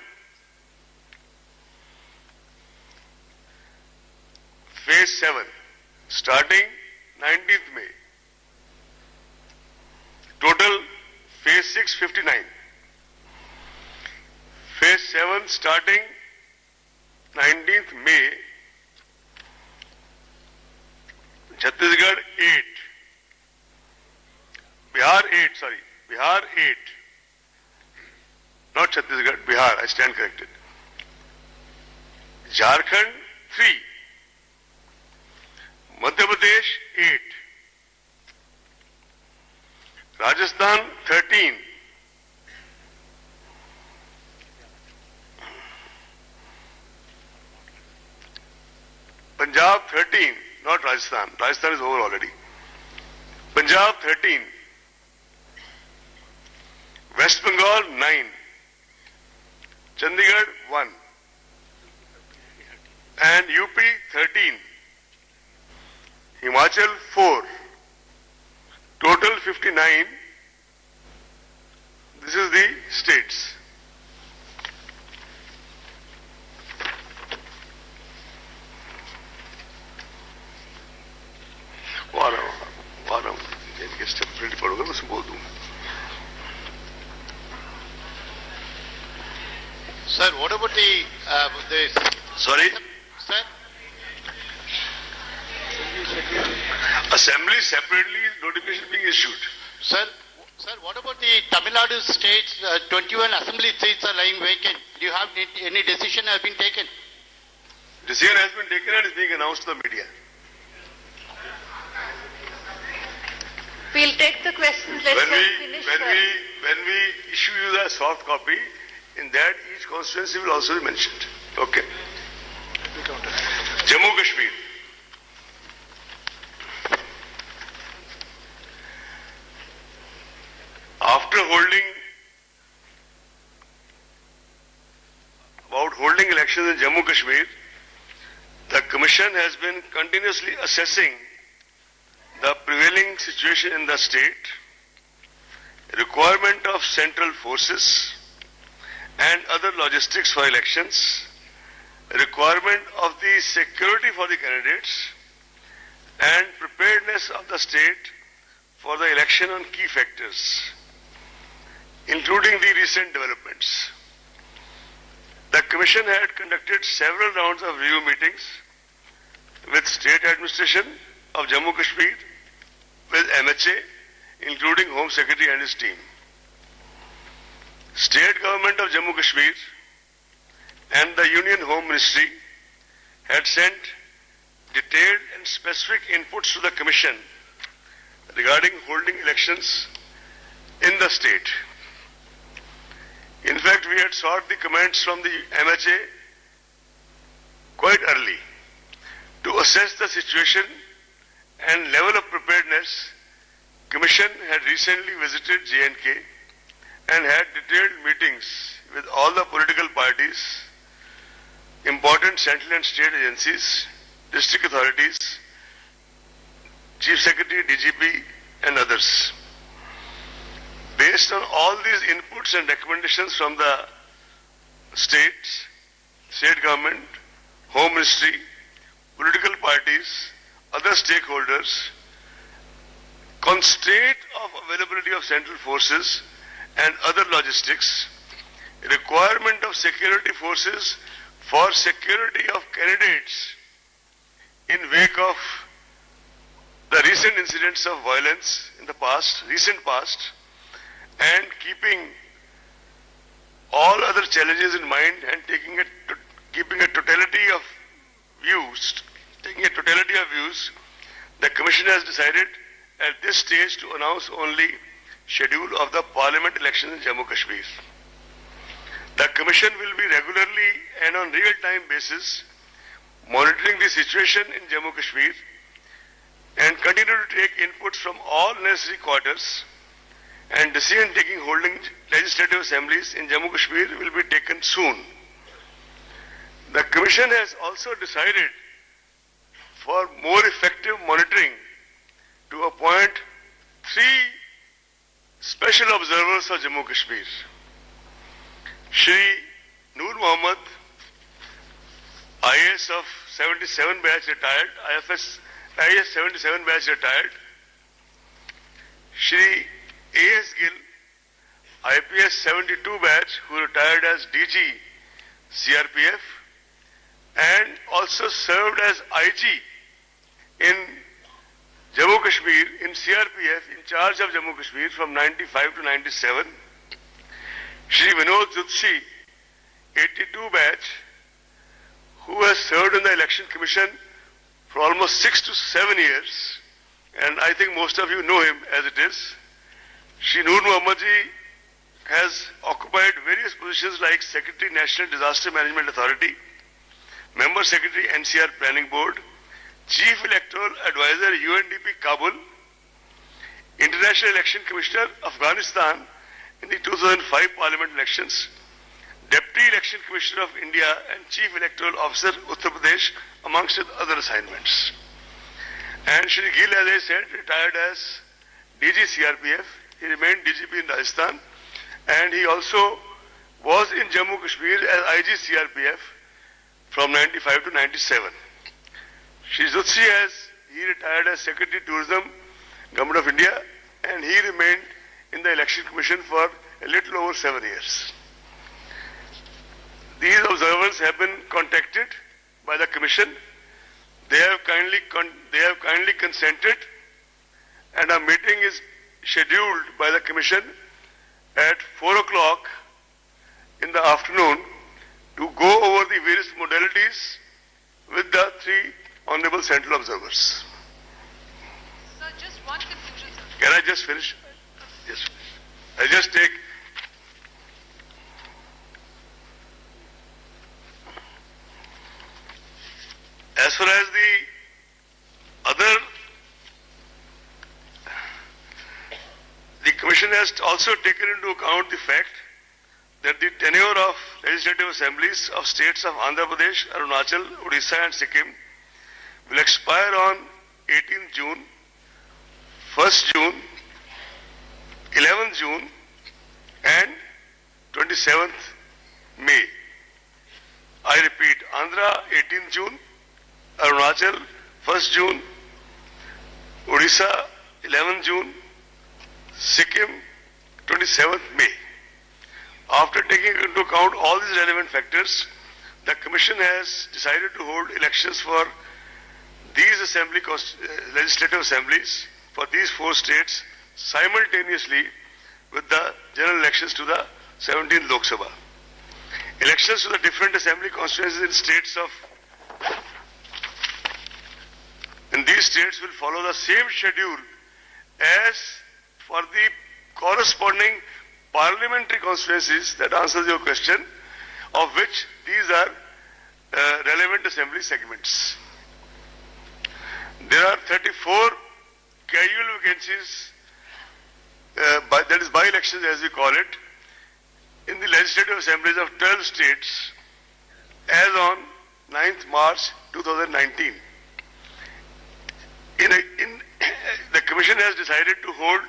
Phase 7 starting 19th May. Total Phase 6 59. Phase 7 starting 19th May. Chhattisgarh 8. Bihar 8. Not Chhattisgarh, Bihar, I stand corrected. Jharkhand 3. Madhya Pradesh 8. Rajasthan 13. Punjab 13, not Rajasthan. Rajasthan is over already. Punjab 13. West Bengal 9. Chandigarh 1. And UP 13. Himachal 4. Total 59. This is the states. Warm इनके step print पढ़ोगे मैं उसमें बोल दूंगा. Sir, what about the Sorry? Sir? Assembly separately notification being issued. Sir, what about the Tamil Nadu states? 21 assembly seats are lying vacant. Do you have any decision has been taken? Decision has been taken and is being announced to the media. We'll take the questions. Let's finish. When we issue you the soft copy, in that each constituency will also be mentioned. Okay. Jammu Kashmir. After holding elections in Jammu Kashmir, the Commission has been continuously assessing the prevailing situation in the state, requirement of central forces and other logistics for elections, requirement of the security for the candidates, and preparedness of the state for the election on key factors, including the recent developments. The Commission had conducted several rounds of review meetings with state administration of Jammu Kashmir, with MHA, including Home Secretary and his team. State government of Jammu Kashmir and the Union Home Ministry had sent detailed and specific inputs to the Commission regarding holding elections in the state. In fact, we had sought the comments from the MHA quite early to assess the situation and level of preparedness. Commission had recently visited J&K and had detailed meetings with all the political parties, important central and state agencies, district authorities, Chief Secretary, DGP and others. Based on all these inputs and recommendations from the states, state government, Home Ministry, political parties, other stakeholders, constraint of availability of central forces and other logistics, requirement of security forces for security of candidates in wake of the recent incidents of violence in the recent past, and keeping all other challenges in mind and keeping a totality of views, the Commission has decided at this stage to announce only schedule of the Parliament elections in Jammu Kashmir. The Commission will be regularly and on real-time basis monitoring the situation in Jammu Kashmir and continue to take inputs from all necessary quarters, and decision taking holding legislative assemblies in Jammu Kashmir will be taken soon. The Commission has also decided for more effective monitoring to appoint three special observers for Jammu Kashmir. Shri Noor Mohammed, IAS of 77 batch retired, IS 77 batch retired. Shri A.S. Gill, IPS 72 batch, who retired as DG CRPF and also served as IG in Jammu Kashmir, in CRPF, in charge of Jammu Kashmir from 95 to 97. Shri Vinod Jutsi, 82 batch, who has served in the Election Commission for almost 6 to 7 years, and I think most of you know him as it is. Shri Noor Mohammed ji has occupied various positions like Secretary National Disaster Management Authority, Member Secretary NCR Planning Board, Chief Electoral Advisor UNDP Kabul, International Election Commissioner Afghanistan in the 2005 Parliament elections, Deputy Election Commissioner of India and Chief Electoral Officer Uttar Pradesh, amongst other assignments. And Shri Gill, as I said, retired as DG CRPF. He remained DGP in Rajasthan, and he also was in Jammu Kashmir as IG CRPF from 95 to 97. Shri Jutsi, he retired as Secretary Tourism, Government of India, and he remained in the Election Commission for a little over 7 years. These observers have been contacted by the Commission. They have kindly consented, and a meeting is scheduled by the Commission at 4 o'clock in the afternoon to go over the various modalities with the three honorable central observers. Sir, just one conclusion, sir. Can I just finish? Yes. I just take. As far as the Commission has also taken into account the fact that the tenure of legislative assemblies of states of Andhra Pradesh, Arunachal, Odisha and Sikkim will expire on 18th June, 1st June, 11th June and 27th May. I repeat, Andhra 18th June, Arunachal 1st June, Odisha 11th June, Sikkim 27th May. After taking into account all these relevant factors, the Commission has decided to hold elections for these legislative assemblies for these four states simultaneously with the general elections to the 17th Loksabha. Elections to the different assembly constituencies in these states will follow the same schedule as for the corresponding parliamentary constituencies, that answers your question, of which these are relevant assembly segments. There are 34 casual vacancies, that is by-elections as we call it, in the legislative assemblies of 12 states as on 9th March 2019. The Commission has decided to hold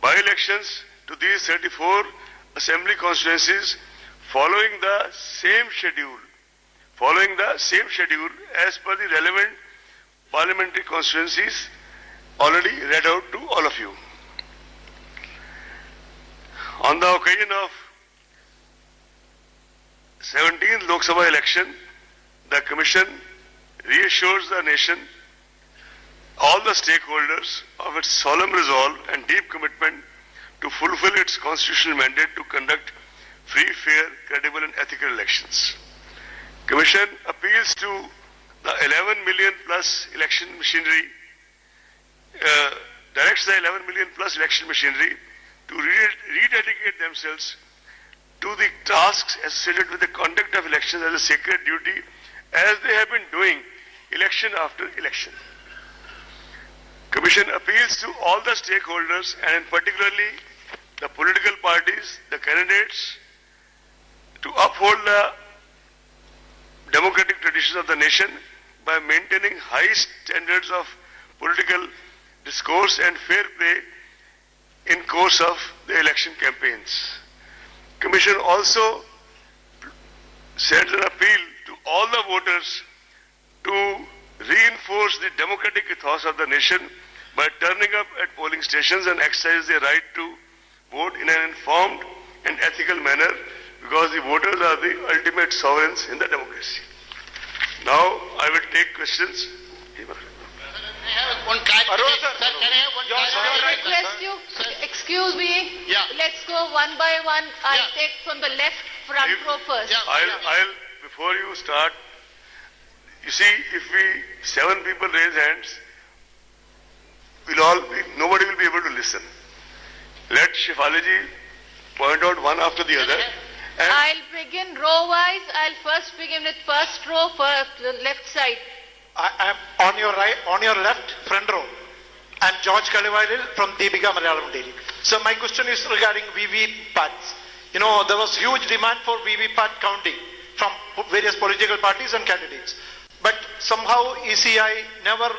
by-elections to these 34 assembly constituencies following the same schedule as per the relevant parliamentary constituencies already read out to all of you. On the occasion of 17th Lok Sabha election, the Commission reassures the nation, all the stakeholders, of its solemn resolve and deep commitment to fulfill its constitutional mandate to conduct free, fair, credible and ethical elections. Commission appeals to the 11 million plus election machinery, directs the 11 million plus election machinery to rededicate themselves to the tasks associated with the conduct of elections as a sacred duty, as they have been doing election after election. Commission appeals to all the stakeholders and particularly the political parties, the candidates, to uphold the democratic traditions of the nation by maintaining high standards of political discourse and fair play in course of the election campaigns. Commission also sends an appeal to all the voters to reinforce the democratic ethos of the nation by turning up at polling stations and exercise their right to vote in an informed and ethical manner, because the voters are the ultimate sovereigns in the democracy. Now I will take questions. One clarification. Sir, can I have one clarification? I request you, excuse me, let's go one by one. I'll take from the left front row first. I'll, before you start, you see, if 7 people raise hands, nobody will be able to listen. Let Shefali point out one after the other. I'll begin row-wise. I'll first begin with first row, the left side. I am on your right, on your left, front row. I'm George Kalivalil from Deepika Malayalam Daily. So my question is regarding VVPATs. You know, there was huge demand for VVPAT counting from various political parties and candidates. But somehow ECI never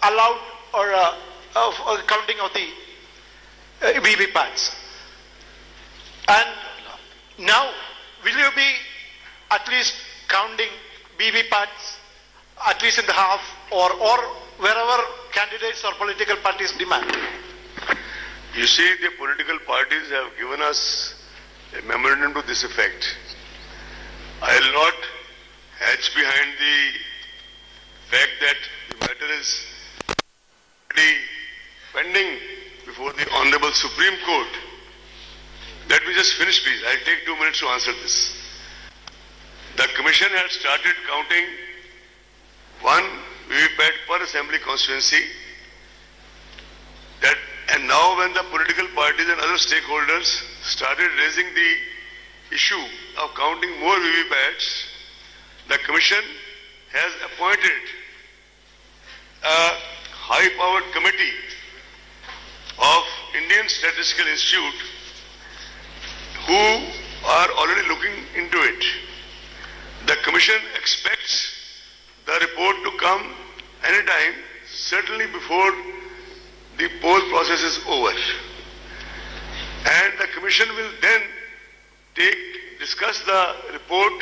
allowed or counting of the VVPATs. And now, will you be at least counting VVPATs at least in the half or wherever candidates or political parties demand? You see, the political parties have given us a memorandum to this effect. I will not hatch behind the fact that the matter is already pending before the Honorable Supreme Court. Let me just finish, please. I'll take 2 minutes to answer this. The Commission had started counting 1 VVPAT per assembly constituency. And now when the political parties and other stakeholders started raising the issue of counting more VVPATs, the Commission has appointed a high-powered committee of Indian Statistical Institute who are already looking into it. The Commission expects the report to come anytime, certainly before the poll process is over. And the Commission will then discuss the report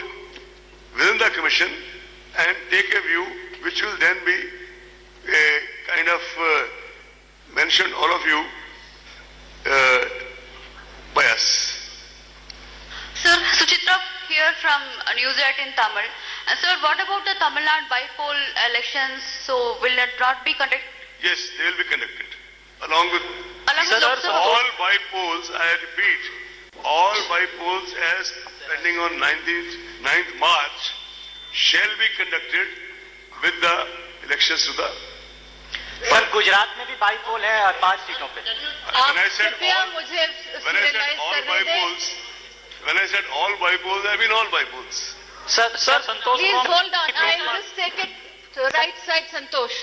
within the Commission and take a view which will then be kind of mentioned, all of you, by us. Sir, Suchitra here from News 8 in Tamil. Sir, what about the Tamil Nadu by-poll elections? So will it not be conducted? Yes, they will be conducted. Along with Loksabha? all by-polls, I repeat, all by-polls as pending on 9th March shall be conducted with the elections to the... sir Gujarat में भी by पोल है और 5 सीटों पे. When I said all by-polls, I mean all by-polls. Sir Santosh. Please hold on. I'll just take it to right side, Santosh.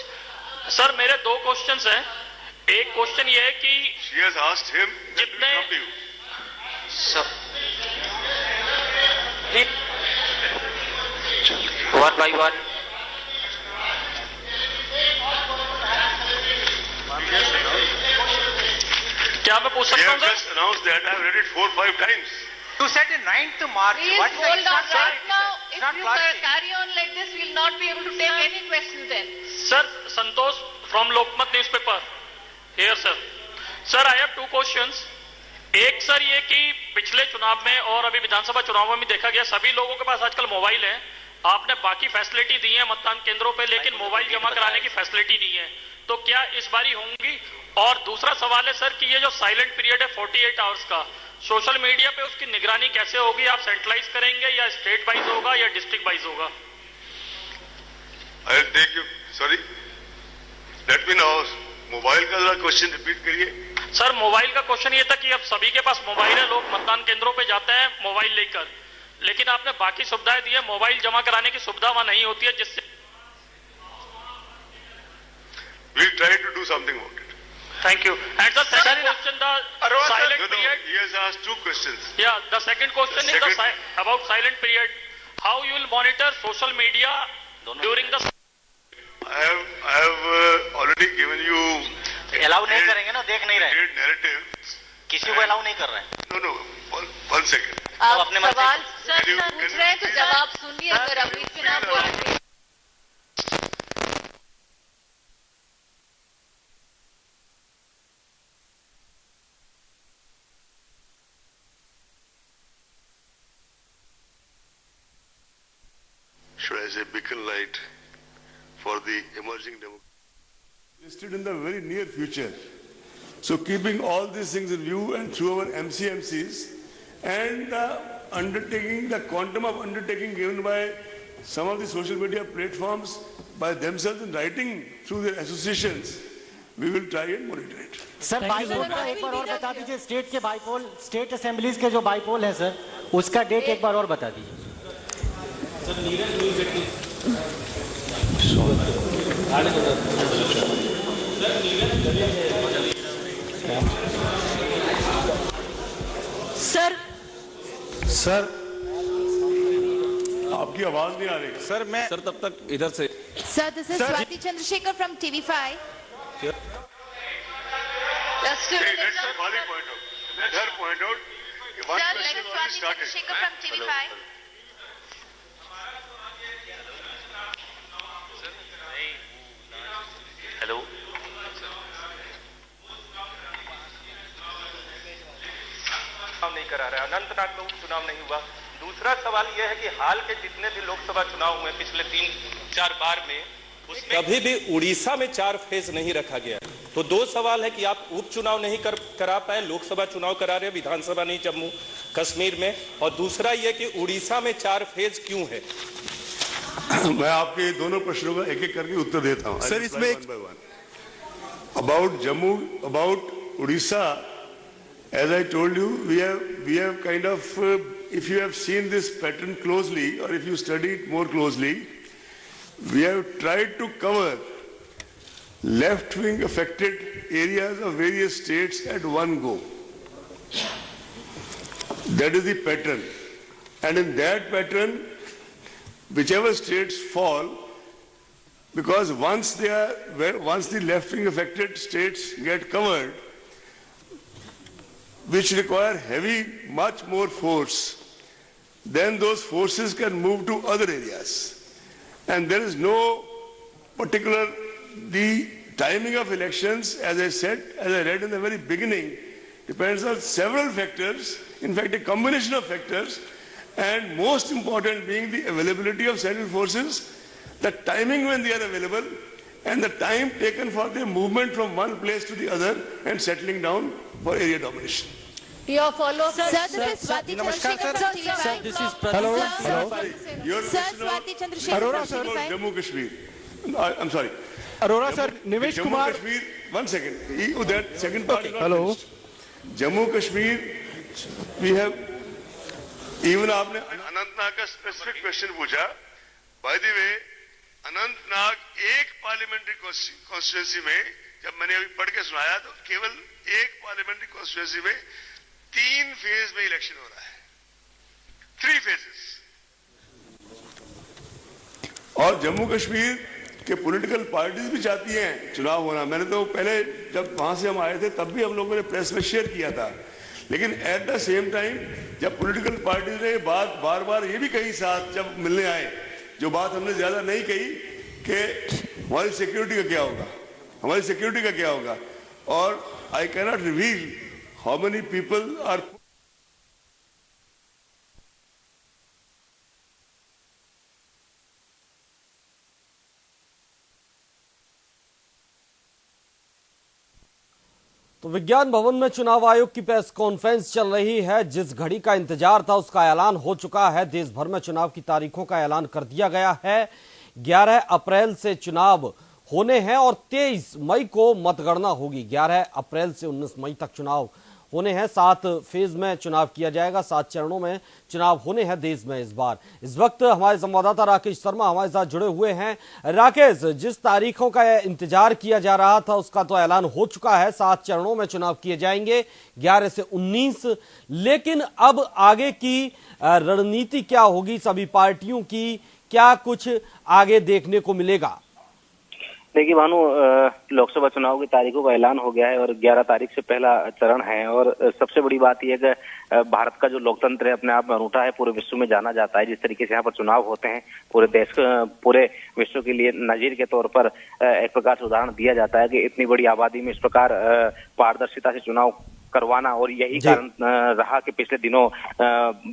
Sir मेरे 2 questions हैं. एक question ये है कि she has asked him जितने one by one. क्या मैं पूछ सकता हूँ sir? just announced that. I have read it 4 or 5 times. To set a 9th March. Please hold on. Right now, if you carry on like this, we will not be able to take any questions then. Sir, Santosh from Lokmat newspaper. Here, sir. Sir, I have 2 questions. एक sir ये कि पिछले चुनाव में और अभी विधानसभा चुनावों में देखा गया सभी लोगों के पास आजकल मोबाइल है. आपने बाकी फैसिलिटी दी है मतदान केंद्रों पे, लेकिन मोबाइल जमा कराने की फैसिलिटी नहीं है. तो क्या इस बारी होंगी? और दूसरा सवाल है सर कि ये जो साइलेंट पीरियड है 48 आवर्स का, सोशल मीडिया पे उसकी निगरानी कैसे होगी? आप सेंट्रलाइज करेंगे या स्टेट वाइज होगा या डिस्ट्रिक्ट वाइज होगा? I'll take you. Sorry. Let me know. Mobile का जरा क्वेश्चन रिपीट करिए. सर मोबाइल का क्वेश्चन ये था कि अब सभी के पास मोबाइल है, लोग मतदान केंद्रों पे जाते हैं मोबाइल लेकर, लेकिन आपने बाकी सुविधाएं दी है, मोबाइल जमा कराने की सुविधा वहां नहीं होती है, जिससे we'll try to do something about it. Thank you. And the second question, the silent period. He has asked 2 questions. Yeah, the second question is about silent period. How you will monitor social media during the... I have already given you Allow नहीं करेंगे ना, देख नहीं रहे. narrative किसी को allow नहीं कर रहे हैं। No, 1 second. आप अपने मन से- सवाल पूछ रहे हैं तो जवाब सुनिए, अगर आप बीच में ना बोलेंगे। Should I say beacon light for the emerging democracy listed in the very near future. So keeping all these things in view and through our MCMCs and the quantum of undertaking given by some of the social media platforms by themselves in writing through their associations, we will try and monitor it. Sir bypoll का एक बार और बता दीजिए, state के bypoll, state assemblies के जो bypoll है sir, उसका डेट एक बार और बता दीजिए। सर आपकी आवाज नहीं आ रही सर। मैं सर तब तक इधर से Sir, this is Swati Chandrasekhar from TV5. Just to- Hey, let Swati point out. Let her point out. One Sir, question let already Swati started. Chandrasekhar from TV5. Hello, चुनाव नहीं करा रहा है, अनंतनाग में चुनाव नहीं हुआ। दूसरा सवाल यह है कि हाल के जितने भी लोकसभा चुनाव हुए पिछले 3-4 बार में, उसमें कभी भी उड़ीसा में 4 फेज नहीं रखा गया। तो 2 सवाल है कि आप उपचुनाव नहीं करा पाए, लोकसभा चुनाव करा रहे, विधानसभा नहीं जम्मू कश्मीर में, और दूसरा यह कि उड़ीसा में 4 फेज क्यों है। मैं आपके दोनों प्रश्नों का एक एक करके उत्तर देता हूं। सर, इसमें about Jammu, about Orissa, as I told you, we have kind of, if you have seen this pattern closely or if you study it more closely, we have tried to cover left-wing affected areas of various states at one go. That is the pattern, and in that pattern, whichever states fall, because once the left-wing affected states get covered, which require much more force, then those forces can move to other areas. And there is no particular, the timing of elections, as I said, as I read in the very beginning, depends on several factors, in fact a combination of factors, and most important being the availability of central forces, the timing when they are available, and the time taken for their movement from one place to the other and settling down for area domination. Your follow-up. Sir, this is Swati Chandrasekhar from TV5. Sir, this is Hello. Your Sir, question Swati was Chandrasekhar about from TV5. Jammu Kashmir. I'm sorry. Arora sir, निवेश Jammu Kumar. Kashmir, 1 second. That second part is not Hello. finished. Jammu Kashmir, we have, even आपने अनंतनाग का specific question पूछा. By the way, Anantnag एक parliamentary constituency में, जब मैंने अभी पढ़ के सुनाया, तो केवल एक पार्लियामेंट्री कॉन्स्टिट्यूंसी में 3 फेज में इलेक्शन हो रहा है, 3 phases. और जम्मू कश्मीर के पॉलिटिकल पार्टीज भी चाहती हैं चुनाव होना. मैंने तो पहले जब वहां से हम आए थे तब भी हम लोगों ने प्रेस में शेयर किया था, लेकिन एट द सेम टाइम जब पॉलिटिकल पार्टीज ने बात बार बार ये भी कही साथ जब मिलने आए, जो बात हमने ज्यादा नहीं कही कि हमारी सिक्योरिटी का क्या होगा, हमारी सिक्योरिटी का क्या होगा. और I cannot reveal how many people are. तो विज्ञान भवन में चुनाव आयोग की प्रेस कॉन्फ्रेंस चल रही है. जिस घड़ी का इंतजार था उसका ऐलान हो चुका है. देश भर में चुनाव की तारीखों का ऐलान कर दिया गया है. 11 अप्रैल से चुनाव होने हैं और 23 मई को मतगणना होगी. 11 अप्रैल से 19 मई तक चुनाव होने हैं. 7 फेज में चुनाव किया जाएगा. 7 चरणों में चुनाव होने हैं देश में इस बार. इस वक्त हमारे संवाददाता राकेश शर्मा हमारे साथ जुड़े हुए हैं. राकेश, जिस तारीखों का इंतजार किया जा रहा था उसका तो ऐलान हो चुका है. 7 चरणों में चुनाव किए जाएंगे 11 से 19. लेकिन अब आगे की रणनीति क्या होगी, सभी पार्टियों की क्या कुछ आगे देखने को मिलेगा? देखिए भानु, लोकसभा चुनाव की तारीखों का ऐलान हो गया है और 11 तारीख से पहला चरण है। और सबसे बड़ी बात यह है कि भारत का जो लोकतंत्र है अपने आप में अनूठा है, पूरे विश्व में जाना जाता है। जिस तरीके से यहाँ पर चुनाव होते हैं पूरे देश, पूरे विश्व के लिए नजीर के तौर पर एक प्रकार से उदाहरण दिया जाता है कि इतनी बड़ी आबादी में इस प्रकार पारदर्शिता से चुनाव करवाना। और यही कारण रहा कि पिछले दिनों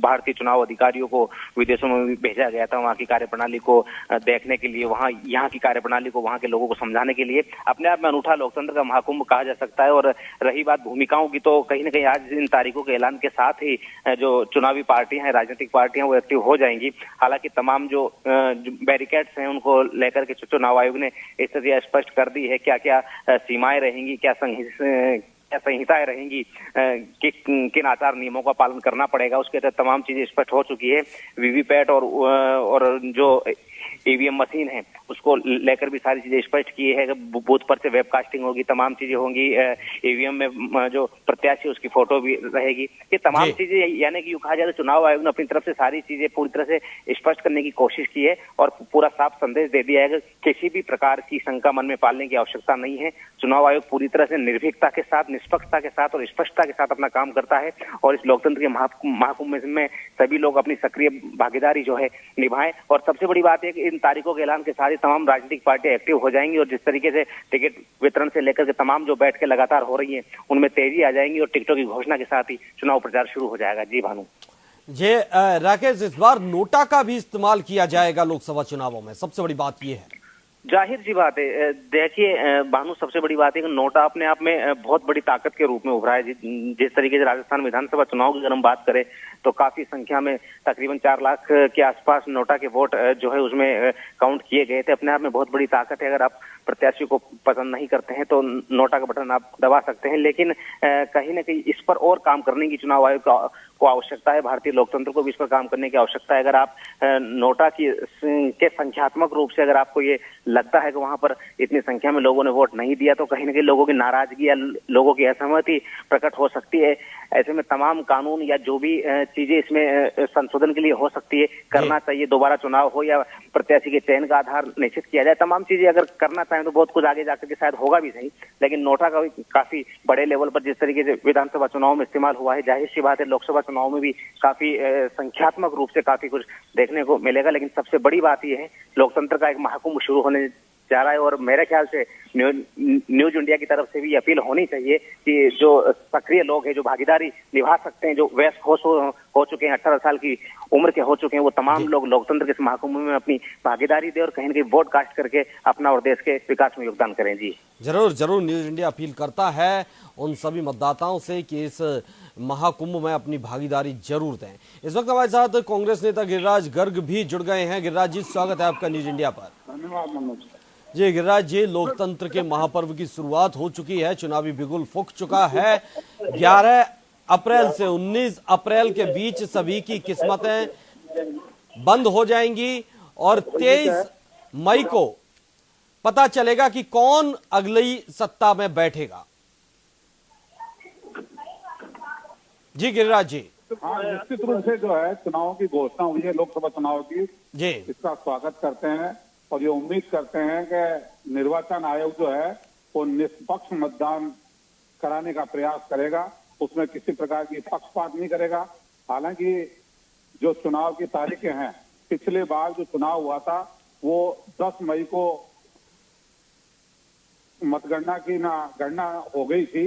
भारतीय चुनाव अधिकारियों को विदेशों में भी भेजा गया था, वहां की कार्यप्रणाली को देखने के लिए, वहां यहाँ की कार्यप्रणाली को वहां के लोगों को समझाने के लिए। अपने आप में अनूठा लोकतंत्र का महाकुंभ कहा जा सकता है। और रही बात भूमिकाओं की, तो कहीं ना कहीं आज इन तारीखों के ऐलान के साथ ही जो चुनावी पार्टियां हैं, राजनीतिक पार्टियां, वो एक्टिव हो जाएंगी। हालांकि तमाम जो बैरिकेड्स हैं उनको लेकर के चुनाव आयोग ने स्थिति स्पष्ट कर दी है, क्या क्या सीमाएं रहेंगी, क्या संहिताएं रहेंगी, किन आचार नियमों का पालन करना पड़ेगा, उसके तहत तमाम चीजें स्पष्ट हो चुकी है। वीवीपैट और जो ईवीएम मशीन है उसको लेकर भी सारी चीजें स्पष्ट की है। बूथ पर से वेबकास्टिंग होगी, तमाम चीजें होंगी। ईवीएम में जो प्रत्याशी उसकी फोटो भी रहेगी। ये तमाम चीजें, यानी कि यूं कहा जाए तो चुनाव आयोग ने अपनी तरफ से सारी चीजें पूरी तरह से स्पष्ट करने की कोशिश की है और पूरा साफ संदेश दे दिया है कि किसी भी प्रकार की शंका मन में पालने की आवश्यकता नहीं है। चुनाव आयोग पूरी तरह से निर्भीकता के साथ, निष्पक्षता के साथ और स्पष्टता के साथ अपना काम करता है। और इस लोकतंत्र के महाकुंभ में सभी लोग अपनी सक्रिय भागीदारी जो है निभाएं। और सबसे बड़ी बात है कि इन तारीखों के ऐलान के साथ ही तमाम राजनीतिक पार्टियां एक्टिव हो जाएंगी। और जिस तरीके से टिकट वितरण से लेकर के तमाम जो बैठकें लगातार हो रही हैं उनमें तेजी आ जाएंगी और टिकटों की घोषणा के साथ ही चुनाव प्रचार शुरू हो जाएगा। जी भानु जी राकेश, इस बार नोटा का भी इस्तेमाल किया जाएगा लोकसभा चुनावों में, सबसे बड़ी बात यह है। जाहिर सी बात है। देखिए भानु, सबसे बड़ी बात है कि नोटा अपने आप में बहुत बड़ी ताकत के रूप में उभरा है। जिस तरीके से राजस्थान विधानसभा चुनाव की अगर हम बात करें तो काफी संख्या में तकरीबन 4 लाख के आसपास नोटा के वोट जो है उसमें काउंट किए गए थे। अपने आप में बहुत बड़ी ताकत है। अगर आप प्रत्याशी को पसंद नहीं करते हैं तो नोटा का बटन आप दबा सकते हैं, लेकिन कहीं ना कहीं इस पर और काम करने की चुनाव आयोग को आवश्यकता है। भारतीय लोकतंत्र को भी इस पर काम करने की आवश्यकता है। अगर आप नोटा के संख्यात्मक रूप से अगर आपको ये लगता है कि वहां पर इतनी संख्या में लोगों ने वोट नहीं दिया तो कहीं ना कहीं लोगों की नाराजगी या लोगों की असहमति प्रकट हो सकती है। ऐसे में तमाम कानून या जो भी चीजें इसमें संशोधन के लिए हो सकती है करना चाहिए। दोबारा चुनाव हो या प्रत्याशी के चयन का आधार निश्चित किया जाए, तमाम चीजें अगर करना चाहें तो बहुत कुछ आगे जाकर के शायद होगा भी सही। लेकिन नोटा का भी काफी बड़े लेवल पर जिस तरीके से विधानसभा चुनाव में इस्तेमाल हुआ है, जाहिर सी बात है लोकसभा चुनाव में भी काफी संख्यात्मक रूप से काफी कुछ देखने को मिलेगा। लेकिन सबसे बड़ी बात यह है लोकतंत्र का एक महाकुंभ शुरू होने जा रहा है। और मेरे ख्याल से न्यूज इंडिया की तरफ से भी अपील होनी चाहिए कि जो सक्रिय लोग हैं, जो भागीदारी निभा सकते हैं, जो वयस्क हो चुके हैं, 18 साल की उम्र के हो चुके हैं, वो तमाम लोग लोकतंत्र के इस महाकुंभ में अपनी भागीदारी दें और कहीं न कहीं वोट कास्ट करके अपना और देश के विकास में योगदान करें। जी जरूर जरूर, न्यूज इंडिया अपील करता है उन सभी मतदाताओं से कि इस महाकुंभ में अपनी भागीदारी जरूर दें। इस वक्त हमारे साथ कांग्रेस नेता गिरिराज गर्ग भी जुड़ गए हैं। गिरिराज जी, स्वागत है आपका न्यूज इंडिया पर। धन्यवाद मनोज जी। गिरिराज जी, लोकतंत्र के महापर्व की शुरुआत हो चुकी है, चुनावी बिगुल फूंक चुका है। 11 अप्रैल से 19 अप्रैल के बीच सभी की किस्मतें बंद हो जाएंगी और 23 मई को पता चलेगा कि कौन अगली सत्ता में बैठेगा। जी गिरिराज जी। हाँ, निश्चित रूप से जो है चुनाव की घोषणा हुई है लोकसभा चुनाव की जी, इसका स्वागत करते हैं और ये उम्मीद करते हैं कि निर्वाचन आयोग जो है वो निष्पक्ष मतदान कराने का प्रयास करेगा, उसमें किसी प्रकार की पक्षपात नहीं करेगा। हालांकि जो चुनाव की तारीखें हैं, पिछले बार जो चुनाव हुआ था वो 10 मई को मतगणना की गणना हो गई थी।